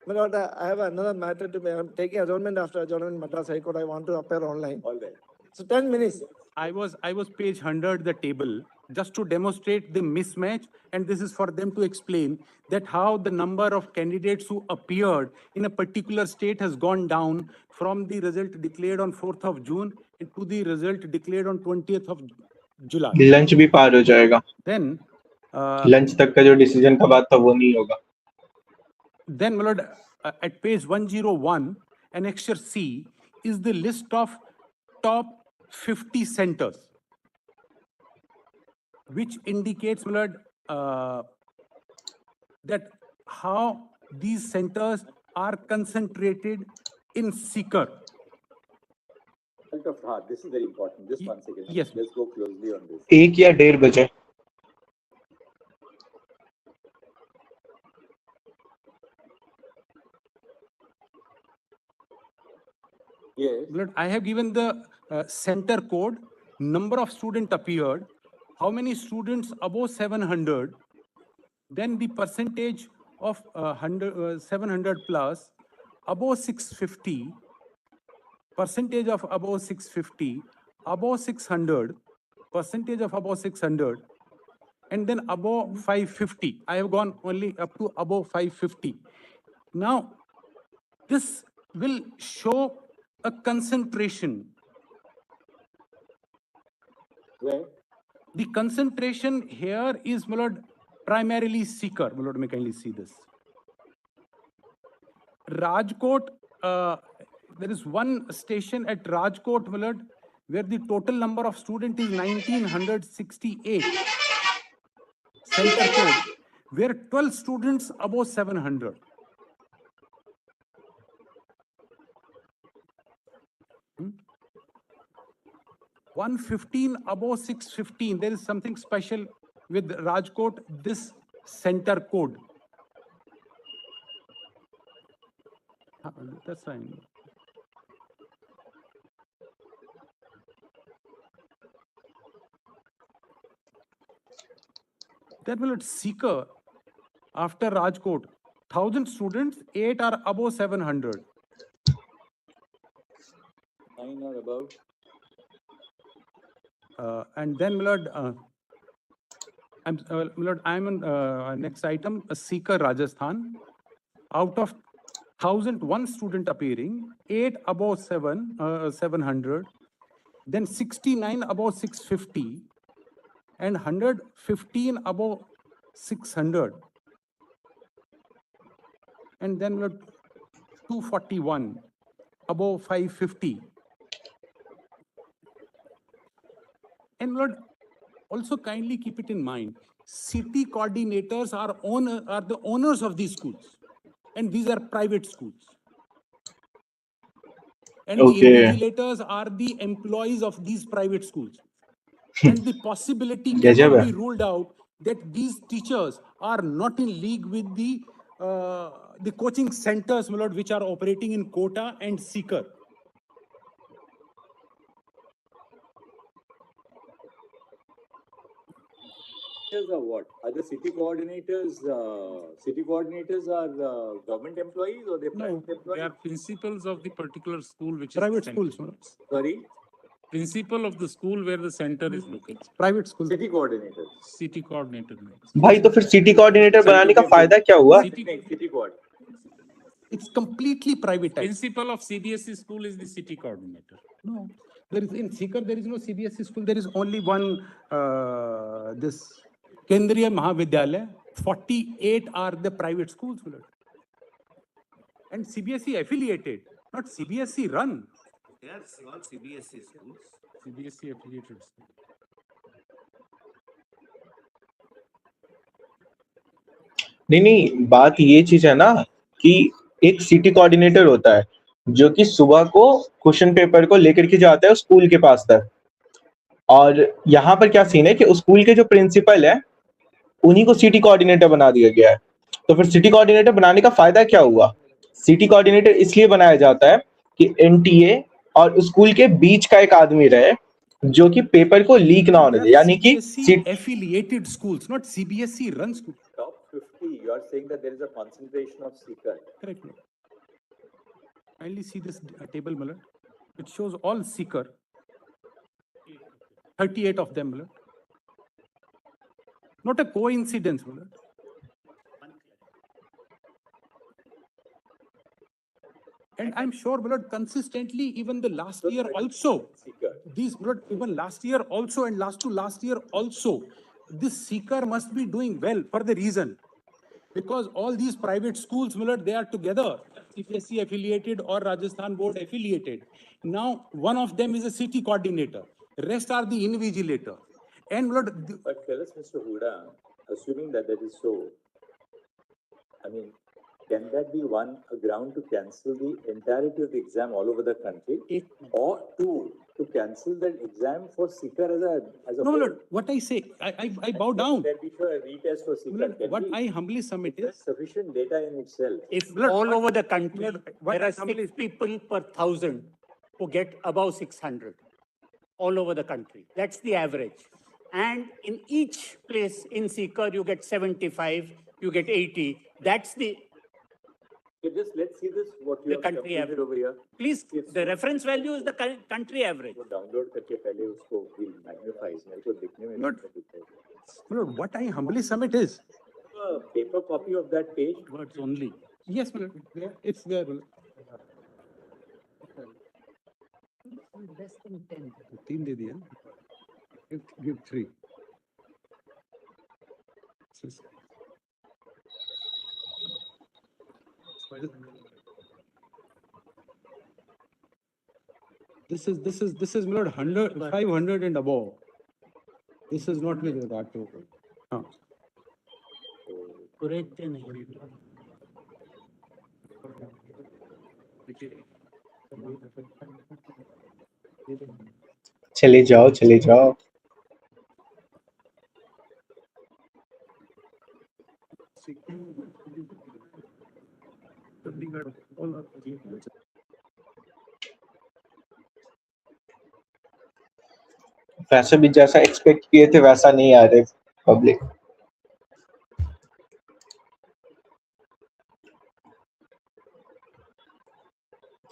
my lord, I have another matter to be. I'm taking adjournment after adjournment in Madras High Court. I want to appear online. All right. So 10 minutes. I was page 100 the table just to demonstrate the mismatch, and this is for them to explain that how the number of candidates who appeared in a particular state has gone down from the result declared on 4th of June to the result declared on 20th of July. Lunch भी पार हो जाएगा, Then lunch तक का जो decision का बात था वो नहीं होगा. Then, my lord, at page 101, annexure C is the list of top 50 centers, which indicates, my lord, that how these centers are concentrated in Sikar. Of heart. This is very important. Just one second. Yes. Let's go closely on this. 1 या 1:30 बजे. Yes. Lord, I have given the center code, number of students appeared, how many students above 700, then the percentage of 700 plus, above 650, percentage of above 650, above 600, percentage of above 600, and then above 550. I have gone only up to above 550. Now, this will show a concentration. Where? The concentration here is, my lord, primarily Sikar. My lord, may kindly see this. Rajkot, there is one station at Rajkot, my lord, where the total number of students is 1968. Center code, where 12 students above 700. Hmm? 115 above 615. There is something special with Rajkot, this center code. That's fine. That will at Sikar, after Rajkot, 1,000 students, 8 are above 700. 9 or above. And then, my lord, I'm on next item, Sikar, Rajasthan. Out of 1,001 student appearing, 8 above 700, then 69 above 650, and 115 above 600. And then 241 above 550. And Lord, also kindly keep it in mind, city coordinators are the owners of these schools, and these are private schools. And the invigilators are the employees of these private schools. And the possibility cannot be ruled out that these teachers are not in league with the coaching centers, my lord, which are operating in Kota and Sikar. Are what? Are the city coordinators? City coordinators are government employees or they're private employees? They are principals of the particular school, which Private is schools. Sorry? Principal of the school where the center is located. Private school. City coordinators. City coordinator. भाई तो फिर city coordinator बनाने का फायदा क्या हुआ? City coord. It's completely privatized. Principal of CBSE school is the city coordinator. No, there is in Sikar there is no CBSE school. There is only one this Kendriya Mahavidyalaya. 48 are the private schools, and CBSE affiliated, not CBSE run. They are all CBSE schools. CBSE affiliated school. नहीं बात ये चीज है ना कि एक city coordinator होता है जो कि सुबह को क्वेश्चन पेपर को लेकर के जाता है स्कूल के पास तक, और यहाँ पर क्या सीन है कि उस स्कूल के जो प्रिंसिपल है उन्हीं को सिटी कोऑर्डिनेटर बना दिया गया है. तो फिर सिटी कोऑर्डिनेटर बनाने का फायदा क्या हुआ? सिटी कोऑर्डिनेटर इसलिए बनाया जाता है कि एनटीए और स्कूल के बीच का एक आदमी रहे जो कि पेपर को लीक ना होने दे, यानी कि affiliated schools, not CBSE run schools. Top 50, you are saying that there is a concentration of seeker. Correct. Kindly see this table, Malad. It shows all seeker. 38 of them, Malad. Not a coincidence, Malad. And I'm sure, Malad, consistently, even the last year also, these, Malad, even last year also and last to last year also, this seeker must be doing well for the reason. Because all these private schools, Malad, they are together, CPSE affiliated or Rajasthan board affiliated. Now, one of them is a city coordinator. Rest are the invigilator. And Malad, but tell us, Mr. Huda, assuming that that is so, I mean, can that be one, a ground to cancel the entirety of the exam all over the country? Or two, to cancel that exam for seeker as a no, whole? Lord, what I say, I bow down. There be a retest for seeker. Lord, what I humbly submit There's is, sufficient data in itself. If Lord, all what- over the country, Lord, what there are I humbly- 6 people per 1,000 who get above 600, all over the country. That's the average. And in each place in Seeker, you get 75, you get 80. That's the Okay, just let's see this, what you The have country completed average. over here. Please, It's- the reference value is the country average. वो download करके पहले उसको we'll magnify, मेरे को दिखने में Lord, नहीं दिखता है। Lord, what I humbly submit is, A paper copy of that page. Words only. yes, Lord, it's there. Lord. Less than 10. 3 दे दिया. Give 3. This is Lord 100, 500 and above. This is not with that. Huh. Correct नहीं. चले जाओ, चले जाओ. वैसे भी जैसा expect किए थे वैसा नहीं आ रहे पब्लिक.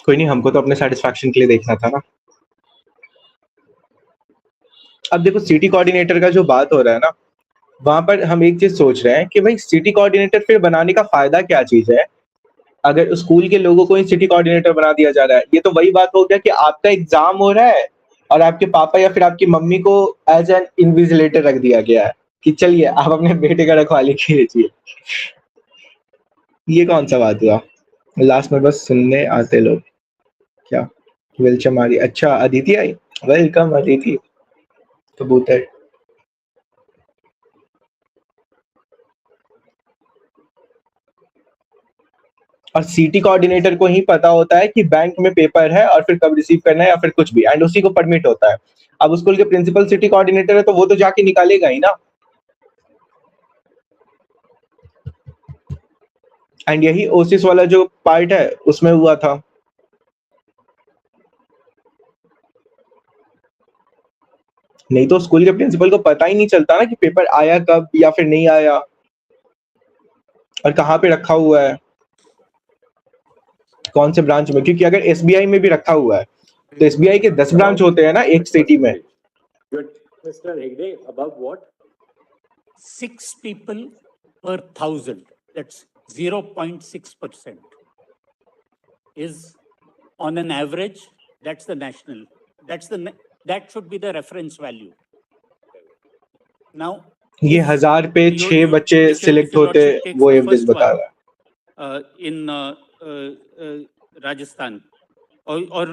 कोई नहीं, हमको तो अपने सेटिस्फैक्शन के लिए देखना था ना. अब देखो सिटी कोऑर्डिनेटर का जो बात हो रहा है ना, वहां पर हम एक चीज सोच रहे हैं कि भाई सिटी कोऑर्डिनेटर फिर बनाने का फायदा क्या चीज है अगर स्कूल के लोगों को ही सिटी कोऑर्डिनेटर बना दिया जा रहा है. ये तो वही बात हो गया कि आपका एग्जाम हो रहा है और आपके पापा या फिर आपकी मम्मी को एज एन इन्विजिलेटर रख दिया गया है कि चलिए आप अपने बेटे का रखवाली कीजिए. ये कौन सा बात हुआ? लास्ट में बस सुनने आते लोग. क्या वेलकम आ रही? अच्छा अदिति आई. वेलकम अदिति. कबूतर. और सिटी कोऑर्डिनेटर को ही पता होता है कि बैंक में पेपर है और फिर कब रिसीव करना है या फिर कुछ भी, एंड उसी को परमिट होता है. अब स्कूल के प्रिंसिपल सिटी कोऑर्डिनेटर है तो वो तो जाके निकालेगा ही ना. एंड यही ओसिस वाला जो पार्ट है उसमें हुआ था. नहीं तो स्कूल के प्रिंसिपल को पता ही नहीं चलता ना कि पेपर आया कब या फिर नहीं आया और कहाँ पे रखा हुआ है, कौन से ब्रांच में. क्योंकि अगर एसबीआई में भी रखा हुआ है तो एसबीआई के 10 ब्रांच होते हैं ना एक सिटी में. Mr. Hegde, above what? 6 people per 1,000. That's 0.6%. Is on an average. That's the national. That should be the reference value. Now, ये 1000 पे 6 बच्चे सिलेक्ट होते, वो एवरेज बता रहा है. In Rajasthan or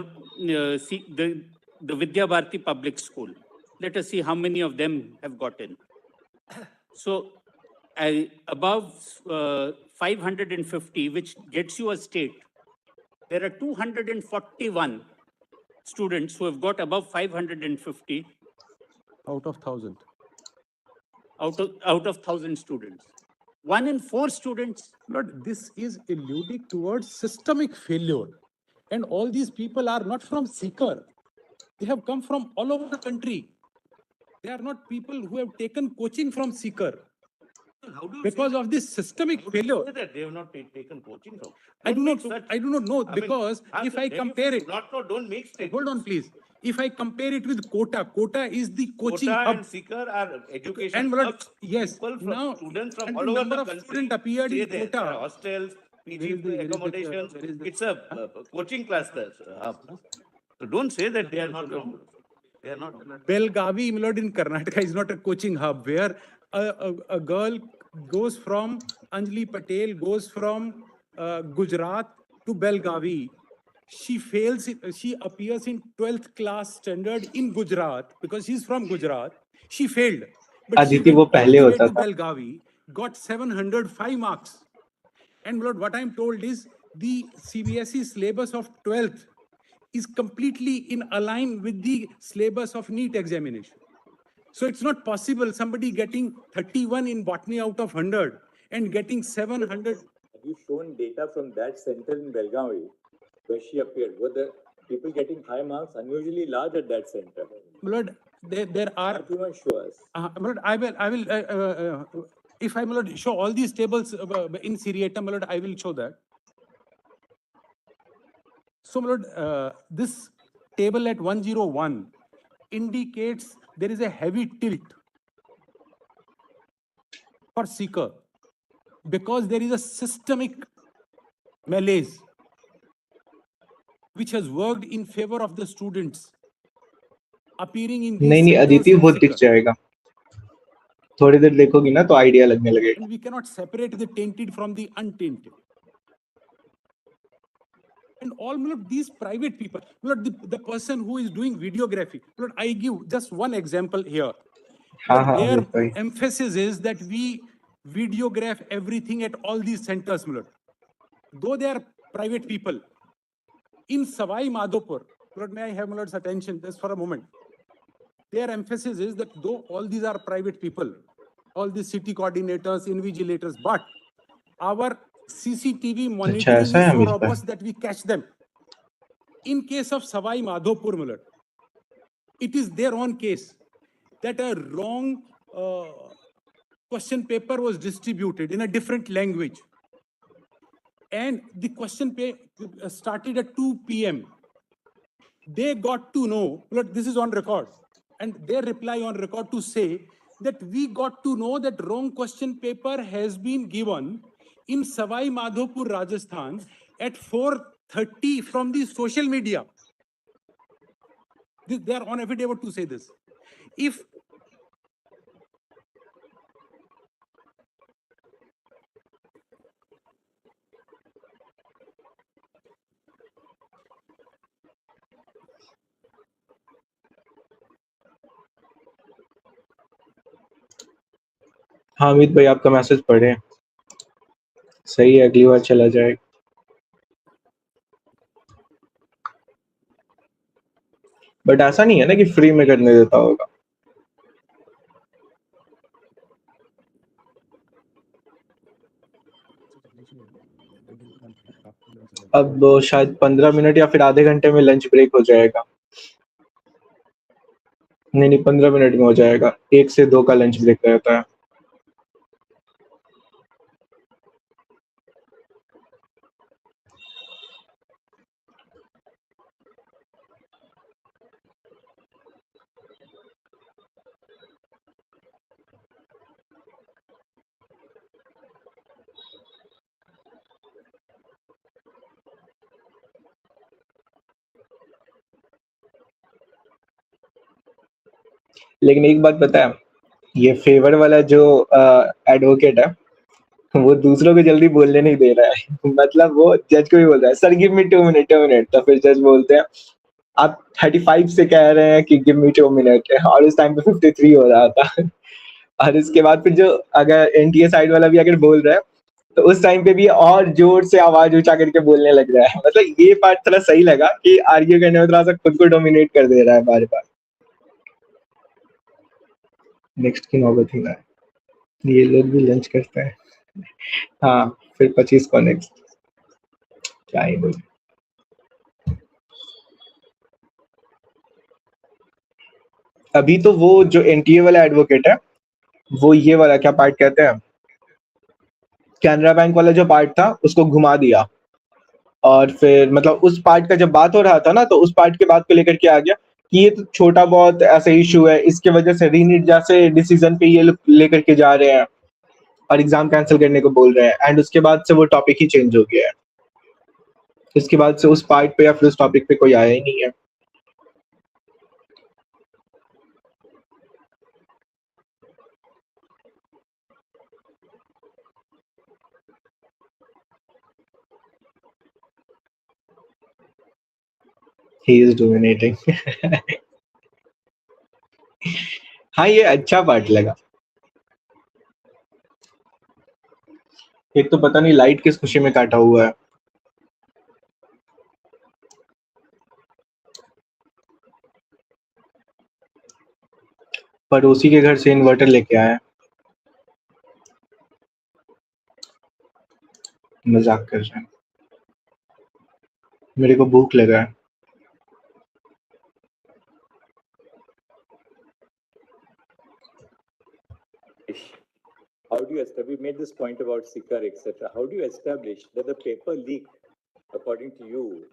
see the Vidya Bharati public school. Let us see how many of them have gotten. So above 550, which gets you a state, there are 241 students who have got above 550 out of 1,000. out of 1,000 students. 1 in 4 students. Lord, this is alluding towards systemic failure. And all these people are not from Sikar. They have come from all over the country. They are not people who have taken coaching from Sikar. How do you Because say of this systemic that? failure. That they have not taken coaching from. I do Don't not make such- know, I mean, because if I then you compare should it, not know, don't make statements. hold on please. If I compare it with Kota is the coaching Kota hub. and Sikar are education And Lord, hubs. yes, People from now, students from and all the over number the of country students appeared stay in there. There are Kota. hostels, Where PG is the- accommodations. where is the- It's a coaching class hub. So don't say that they are not from. They are not. Belgavi, my lord, in Karnataka is not a coaching hub where a girl goes from Anjali Patel, goes from Gujarat to Belgavi. She fails, she appears in 12th class standard in Gujarat because she's from Gujarat. She failed. But she Aditi, went वो all पहले the way होता to था. Belgavi, got 705 marks. And Lord, what I'm told is the CBSE syllabus of 12th is completely in align with the syllabus of NEET examination. So it's not possible somebody getting 31 in botany out of 100 and getting 700. Have you shown data from that center in Belgavi where she appeared? Were the people getting high marks unusually large at that center? Lord, there are. What you must show us? Lord, I will. If I will show all these tables in seriatim, Lord, I will show that. So, Lord, this table at 101 indicates there is a heavy tilt for seeker because there is a systemic malaise which has worked in favor of the students appearing in these नहीं नहीं centers Aditi of वो दिख seeker. जाएगा. थोड़ी देर देखोगी ना तो idea लगने लगेगा. And we cannot separate the tainted from the untainted. And all these private people, the person who is doing videography, I give just one example here. हाँ Their अमित भाई. emphasis is that we videograph everything at all these centers, though they are private people. In Savai Madhopur, may I have Milord's attention just for a moment? Their emphasis is that though all these are private people, all these city coordinators, invigilators, but our CCTV monitoring ऐसा is है so Amit भाई. robust that we catch them. In case of Savai Madhopur, Milord, it is their own case that a wrong question paper was distributed in a different language. And the question paper started at 2 p.m. They got to know, look, this is on record, and their reply on record to say that we got to know that wrong question paper has been given in Savai Madhopur, Rajasthan at 4:30 from the social media. They are on affidavit to say this. If हाँ अमित भाई आपका message पढ़े. सही है अगली बार चला जाएगा. But ऐसा नहीं है ना कि फ्री में करने देता होगा. अब शायद 15 मिनट या फिर आधे घंटे में लंच ब्रेक हो जाएगा. नहीं 15 मिनट में हो जाएगा. 1 से 2 का लंच ब्रेक रहता है. लेकिन एक बात पता है, ये फेवर वाला जो एडवोकेट है वो दूसरों को जल्दी बोलने नहीं दे रहा है. मतलब वो जज को भी बोल रहा है, sir give me 2 minute 2 minute. तो फिर जज बोलते हैं आप 35 से कह रहे हैं कि गिव मी 2 मिनट, और उस टाइम पे 53 हो रहा था. और इसके बाद फिर जो अगर एनटीए साइड वाला भी अगर बोल रहा है तो उस टाइम पे भी और जोर से आवाज ऊंचा करके बोलने लग रहा है. मतलब ये पार्ट थोड़ा सही लगा कि आर्ग्यू करने में थोड़ा सा खुद को डोमिनेट कर दे रहा है बार बार. नेक्स्ट की नौबत ही ना है. ये लोग भी लंच करते हैं. हाँ फिर 25 को नेक्स्ट क्या ही बोले। अभी तो वो जो एनटीए वाला एडवोकेट है वो ये वाला क्या पार्ट कहते हैं, कैनरा बैंक वाला जो पार्ट था उसको घुमा दिया, और फिर मतलब उस पार्ट का जब बात हो रहा था ना तो उस पार्ट के बात को लेकर के आ गया कि ये तो छोटा बहुत ऐसा इशू है, इसके वजह से रीनीट जैसे डिसीजन पे ये लोग लेकर के जा रहे हैं और एग्जाम कैंसिल करने को बोल रहे हैं, एंड उसके बाद से वो टॉपिक ही चेंज हो गया है। उसके बाद से उस पार्ट पे या फिर उस टॉपिक पे कोई आया ही नहीं है। He is dominating. हाँ ये अच्छा पार्ट लगा। एक तो पता नहीं लाइट किस खुशी में काटा हुआ है। पड़ोसी के घर से इन्वर्टर लेके आया। मजाक कर रहे हैं। मेरे को भूख लगा है। How do you establish, we made this point about Sikar, etc. How do you establish that the paper leak, according to you,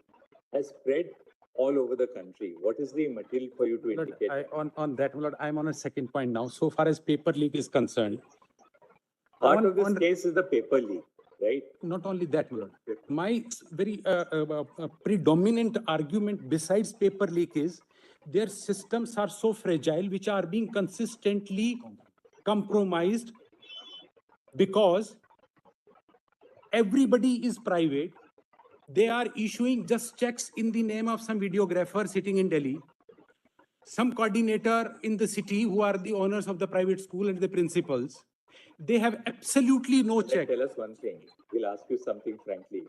has spread all over the country? What is the material for you to Lord, indicate? on that, Lord, I'm on a second point now. So far as paper leak is concerned, Part of this case is the paper leak, right? not only that, Lord, my very predominant argument besides paper leak is their systems are so fragile, which are being consistently compromised because everybody is private. They are issuing just checks in the name of some videographer sitting in Delhi, some coordinator in the city who are the owners of the private school and the principals. They have absolutely no check. Tell us one thing. We'll ask you something frankly.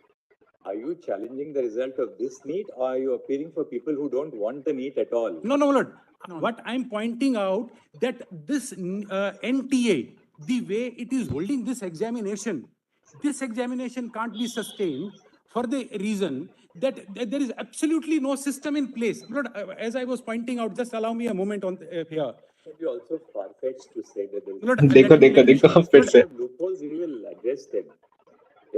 Are you challenging the result of this NEET, or are you appealing for people who don't want the NEET at all? No, Lord. What I'm pointing out that this NTA, the way it is holding this examination can't be sustained for the reason that there is absolutely no system in place. Lord, as I was pointing out, just allow me a moment on here. It is also far-fetched to say that there is Lord, देखो फिर से। loopholes. We will address them.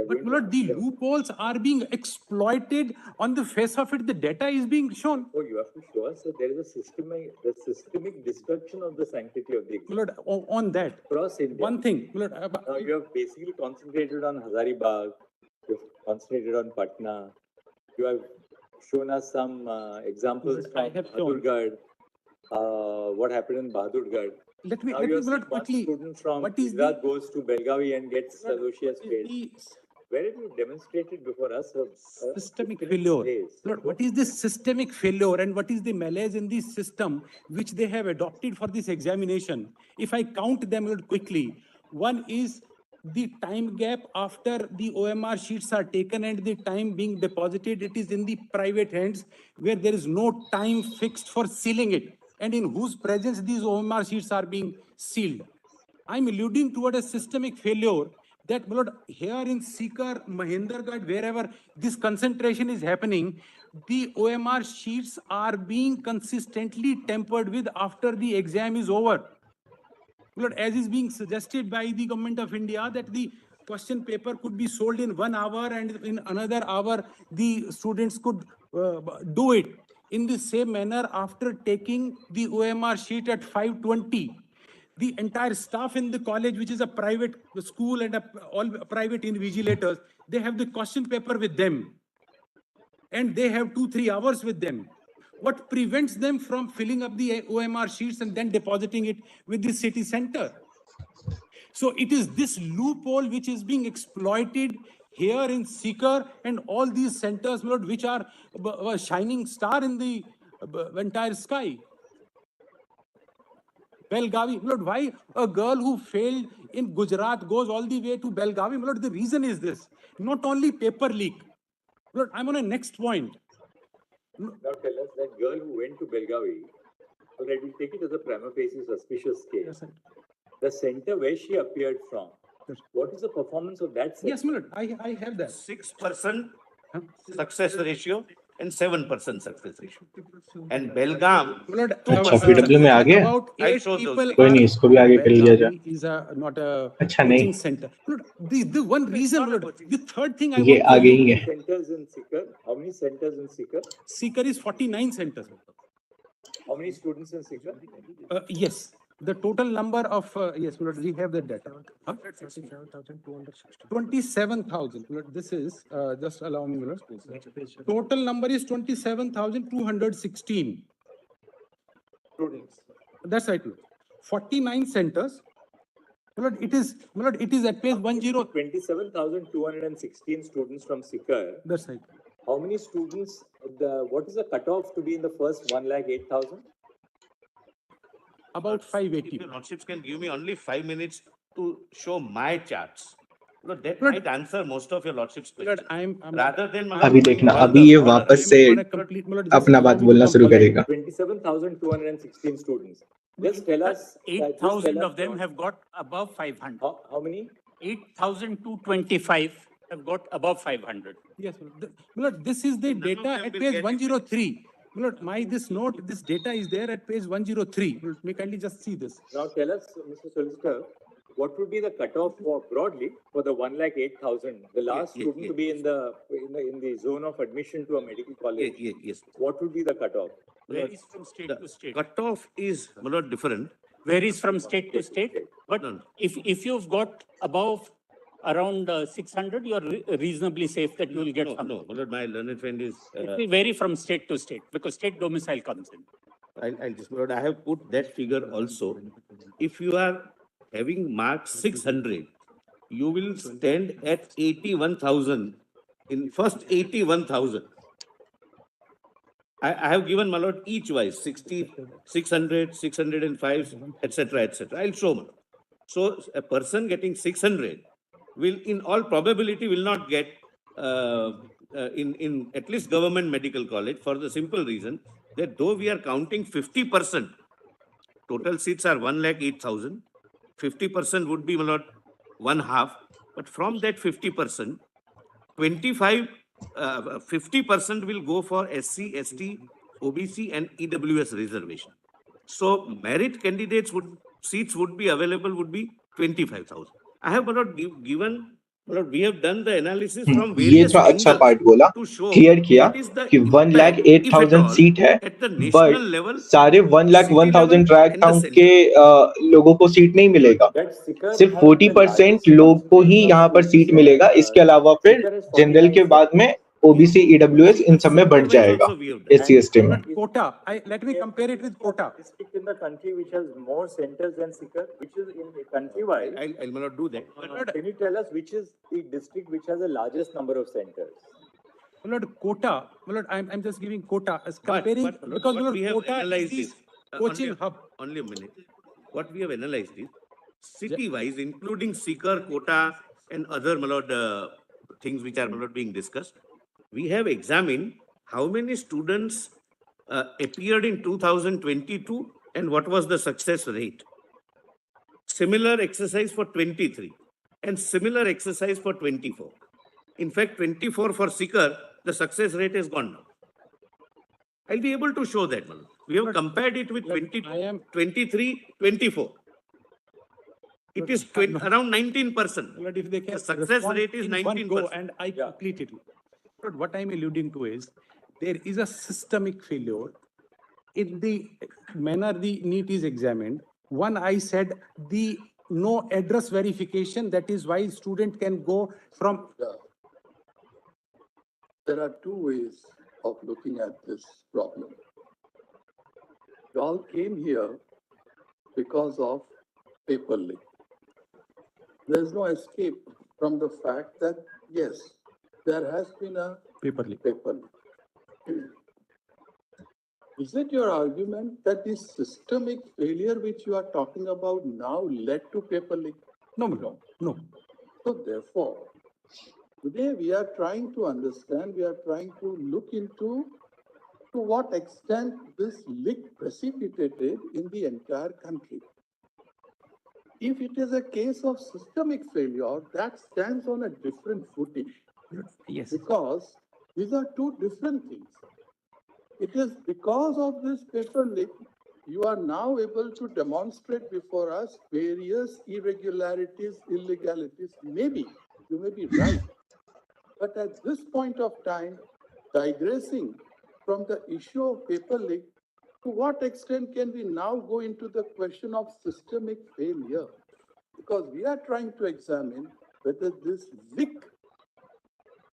But Lord, the loopholes are being exploited on the face of it. The data is being shown. Oh, you have to show us that there is a systemic destruction of the sanctity of the exam. Lord, on that, Across India. one thing, Lord, Now you have basically concentrated on Hazaribagh, you have concentrated on Patna, you have shown us some examples I from have shown. Bahadurgarh, what happened in Bahadurgarh. Let me Now you have seen one quickly. student from What is Gujarat goes to Belgavi and gets associate's grade. Where have you demonstrated before us a systemic failure? place? Lord, what is this systemic failure and what is the malaise in this system which they have adopted for this examination? If I count them, Lord, quickly, one is the time gap after the OMR sheets are taken and the time being deposited. It is in the private hands where there is no time fixed for sealing it, and in whose presence these OMR sheets are being sealed. I'm alluding toward a systemic failure that, Lord, here in Sikar, Mahendragarh, wherever this concentration is happening, the OMR sheets are being consistently tampered with after the exam is over. Lord, as is being suggested by the government of India, that the question paper could be sold in 1 hour and in another hour the students could do it. In the same manner, after taking the OMR sheet at 5:20, the entire staff in the college, which is a private school and all private invigilators, they have the question paper with them. And they have 2-3 hours with them. What prevents them from filling up the OMR sheets and then depositing it with the city center? So it is this loophole which is being exploited here in Sikar and all these centers, Lord, which are a shining star in the entire sky. Belgavi, Lord, why a girl who failed in Gujarat goes all the way to Belgavi? Lord, the reason is this, not only paper leak. Lord, I'm on a next point. Now tell us that girl who went to Belgavi, all right, we'll take it as a prima facie suspicious case. Yes, sir. The center where she appeared from, What is the performance of that set? Yes, my lord, I have that. 6% Huh? success ratio and 7% success ratio. And Belgaum, My lord, 2% अच्छा PW में आ गया about I 8 showed those people figures. कोई are. नहीं इसको भी आगे कर लिया जाए Belgaum is not a अच्छा coaching नहीं center. My lord, the one reason, my lord, the third thing I ये want to आगे tell ही you, है Centers in Sikar? How many centers in Sikar? Seeker is 49 centers. How many students in Sikar? Yes, the total number of, yes, my lord, we have the data. Huh? 27,000. My lord, this is, just allow me, my lord. Total number is 27,216. Students. That's right, my lord. 49 centers. My lord, it is at page 10. 27,216 students from Sikar. That's right. How many students, what is the cutoff to be in the first 1,08,000? About If 580. your lordships can give me only 5 minutes to show my charts, that Lord, might answer most of your lordship's Lord, questions. I'm Rather than अभी देखना all अभी the ये further वापस I'm से gonna complete, my lord, just अपना allow बात me to बोलना शुरू complete. करेगा 27,216 students. Just tell us. 8,000 of them have got above 500. How many? 8,225 have got above 500. Yes, my lord. My lord, this is the None of data them at will page get it. 103. My lord, this data is there at page 103. My lord, may kindly just see this. Now tell us, Mr. Solicitor, what would be the cutoff for broadly for the 1,08,000, the last student to be in the zone of admission to a medical college? Yes. What would be the cutoff? Varies from state to The state. cutoff is not different. Varies from state to state. But No. if you've got above around 600, you're reasonably safe that you will get something. No, my learned friend is. It will vary from state to state because state domicile comes in. I'll just, I have put that figure also. If you are having marked 600, you will stand at 81,000 in first 81,000. I have given my lord each wise 60, 600, 605, etc., etc. I'll show my lord. So a person getting 600 will, in all probability, will not get in at least government medical college for the simple reason that though we are counting 50%, total seats are 1,08,000. 50% would be, my lord, one half. But from that 50%, 50% will go for SC, ST, OBC, and EWS reservation. So merit candidates seats would be available would be 25,000. I have not given. We have done the analysis from ये various थोड़ा अच्छा angles part बोला to show clear किया what is the कि impact, if at 1,08,000 all, seat है at the but national level, सारे city level, 1,01,000 track and the town center. के लोगों को सीट नहीं मिलेगा That Sikar सिर्फ has 40% the लोग को ही concentration of यहाँ पर सीट students, मिलेगा इसके अलावा फिर Sikar has जनरल 49 के बाद में ओबीसी ईडब्ल्यूएस इन सब में बढ़ Sector-wise जाएगा also we have done. SC ST में But quota, let me compare it with quota. district in the country which has more centers than Sikar, which is in country-wise. I'll not do that. Can you tell us which is the district which has the largest number of centers? My lord, quota. My lord, I'm just giving quota as But, comparing because my what lord, we have quota is analyzed the is coaching only, hub. Only a minute. What we have analyzed is city-wise, including seeker, quota, and other, my lord, things which are, my lord, being discussed. We have examined how many students appeared in 2022 and what was the success rate. Similar exercise for 23 and similar exercise for 24. In fact, 24 for seeker, the success rate has gone down. I'll be able to show that. Manu. We have compared it with 23, 24. It is around 19%. But if they can The success rate is in one 19%. go and I complete it. But what I'm alluding to is there is a systemic failure in the manner the NEET is examined. One, I said the no address verification. That is why student can go from. There are two ways of looking at this problem. You all came here because of paper leak. There's no escape from the fact that, yes, there has been a Paper leak. Is it your argument that this systemic failure which you are talking about now led to paper leak? No. So therefore, today we are trying to understand, we are trying to look into to what extent this leak precipitated in the entire country. If it is a case of systemic failure, that stands on a different footing. Yes. Because these are two different things. It is because of this paper leak, you are now able to demonstrate before us various irregularities, illegalities. Maybe, you may be right. But at this point of time, digressing from the issue of paper leak, to what extent can we now go into the question of systemic failure? Because we are trying to examine whether this leak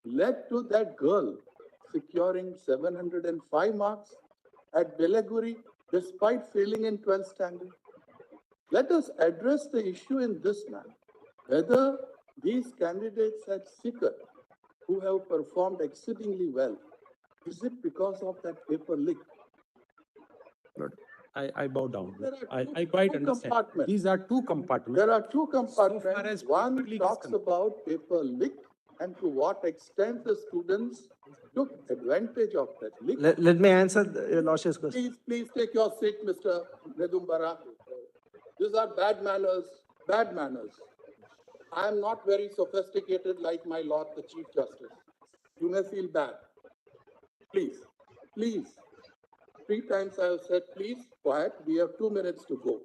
led to that girl securing 705 marks at Belaguri despite failing in 12th standard. Let us address the issue in this manner, whether these candidates at Sikar who have performed exceedingly well, is it because of that paper leak? I bow down. There are I quite two understand. compartments. These are two compartments. There are two compartments. So far as One paper leak is talks concerned. about paper leak and to what extent the students took advantage of that leak. Let me answer your Lordship's question. Please take your seat, Mr. Nedumbara. These are bad manners, bad manners. I am not very sophisticated like my Lord the Chief Justice. You may feel bad. Please, please. 3 times I have said, please, quiet. We have 2 minutes to go.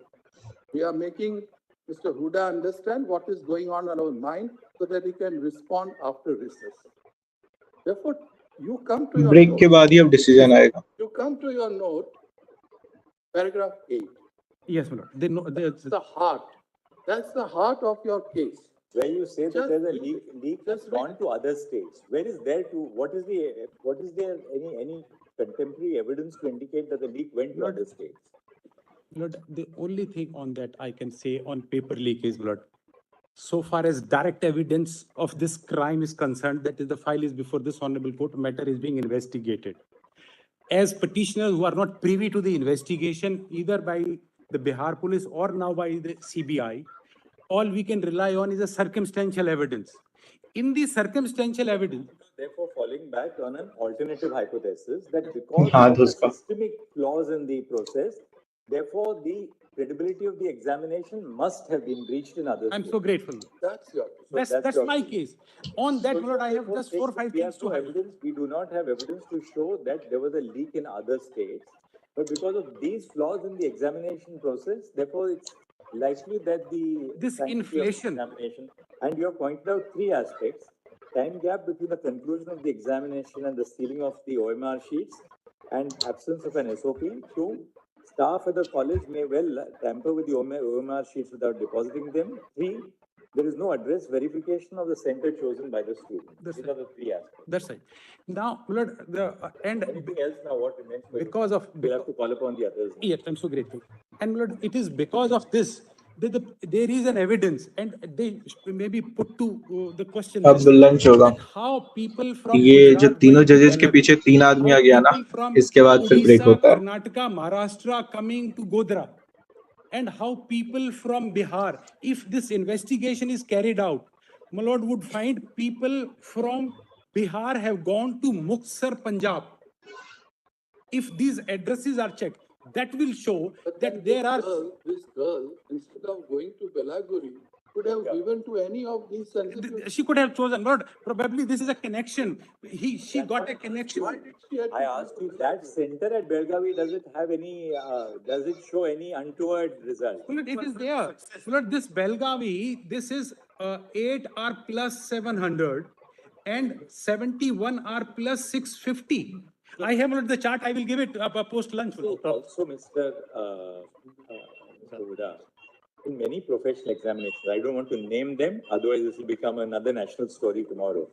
We are making Mr. Huda understand what is going on in our mind so that he can respond after recess. Therefore, you come to your break note. के बाद ही अब decision आएगा. You come to your note, paragraph 8. Yes, my lord. That's the heart. That's the heart of your case. Where you say that Just there's a read leak has Just gone to other states. Where is there to, what is there any contemporary evidence to indicate that the leak went to other states? Lord, the only thing on that I can say on paper leak is, Lord, so far as direct evidence of this crime is concerned, that is the file is before this honorable court, matter is being investigated. As petitioners who are not privy to the investigation, either by the Bihar police or now by the CBI, all we can rely on is a circumstantial evidence. In the circumstantial evidence, Therefore, falling back on an alternative hypothesis that because हाँ, of the उसका. systemic flaws in the process, therefore the credibility of the examination must have been breached in other I'm states. so grateful. That's your case. That's your my case. case. On that, So Lord, I have therefore just saying 4 or 5 that we things have to no highlight. evidence, we do not have evidence to show that there was a leak in other states. But because of these flaws in the examination process, therefore it's likely that the This sanctity of the inflation. examination, and you have pointed out 3 aspects: time gap between the conclusion of the examination and the sealing of the OMR sheets, and absence of an SOP. 2, staff at the college may well tamper with the OMR sheets without depositing them. 3, there is no address verification of the center chosen by the student. These are the 3 aspects. That's right. Now, Lord, Anything else now? What remains? because of We'll have to call upon the others. yes, I'm so grateful. And Lord, it is because of this that there is an evidence, and they maybe put to the question अब lunch होगा. that how people from ये जो Gujarat तीनों went to जजेस के Belarus, पीछे 3 आदमी how आ गया ना, people from इसके बाद फिर ब्रेक Odisha, होता है. Karnataka, Maharashtra coming to Godhra, and how people from Bihar, if this investigation is carried out, my lord, would find people from Bihar have gone to Muktsar, Punjab. If these addresses are checked, that will show that there are. This girl, instead of going to Belaguri, could have given to any of these sensitive. She could have chosen, Lord. Probably this is a connection. She got a connection. Why did she have to I go asked to you, Belaguri? that center at Belgavi, does it have any, does it show any untoward result? Lord, it is there. Lord, this Belgavi, this is 8R plus 700 and 71R plus 650. I have not the chart. I will give it post lunch. Also, Mr. Huda, in many professional examinations, I don't want to name them, otherwise this will become another national story tomorrow.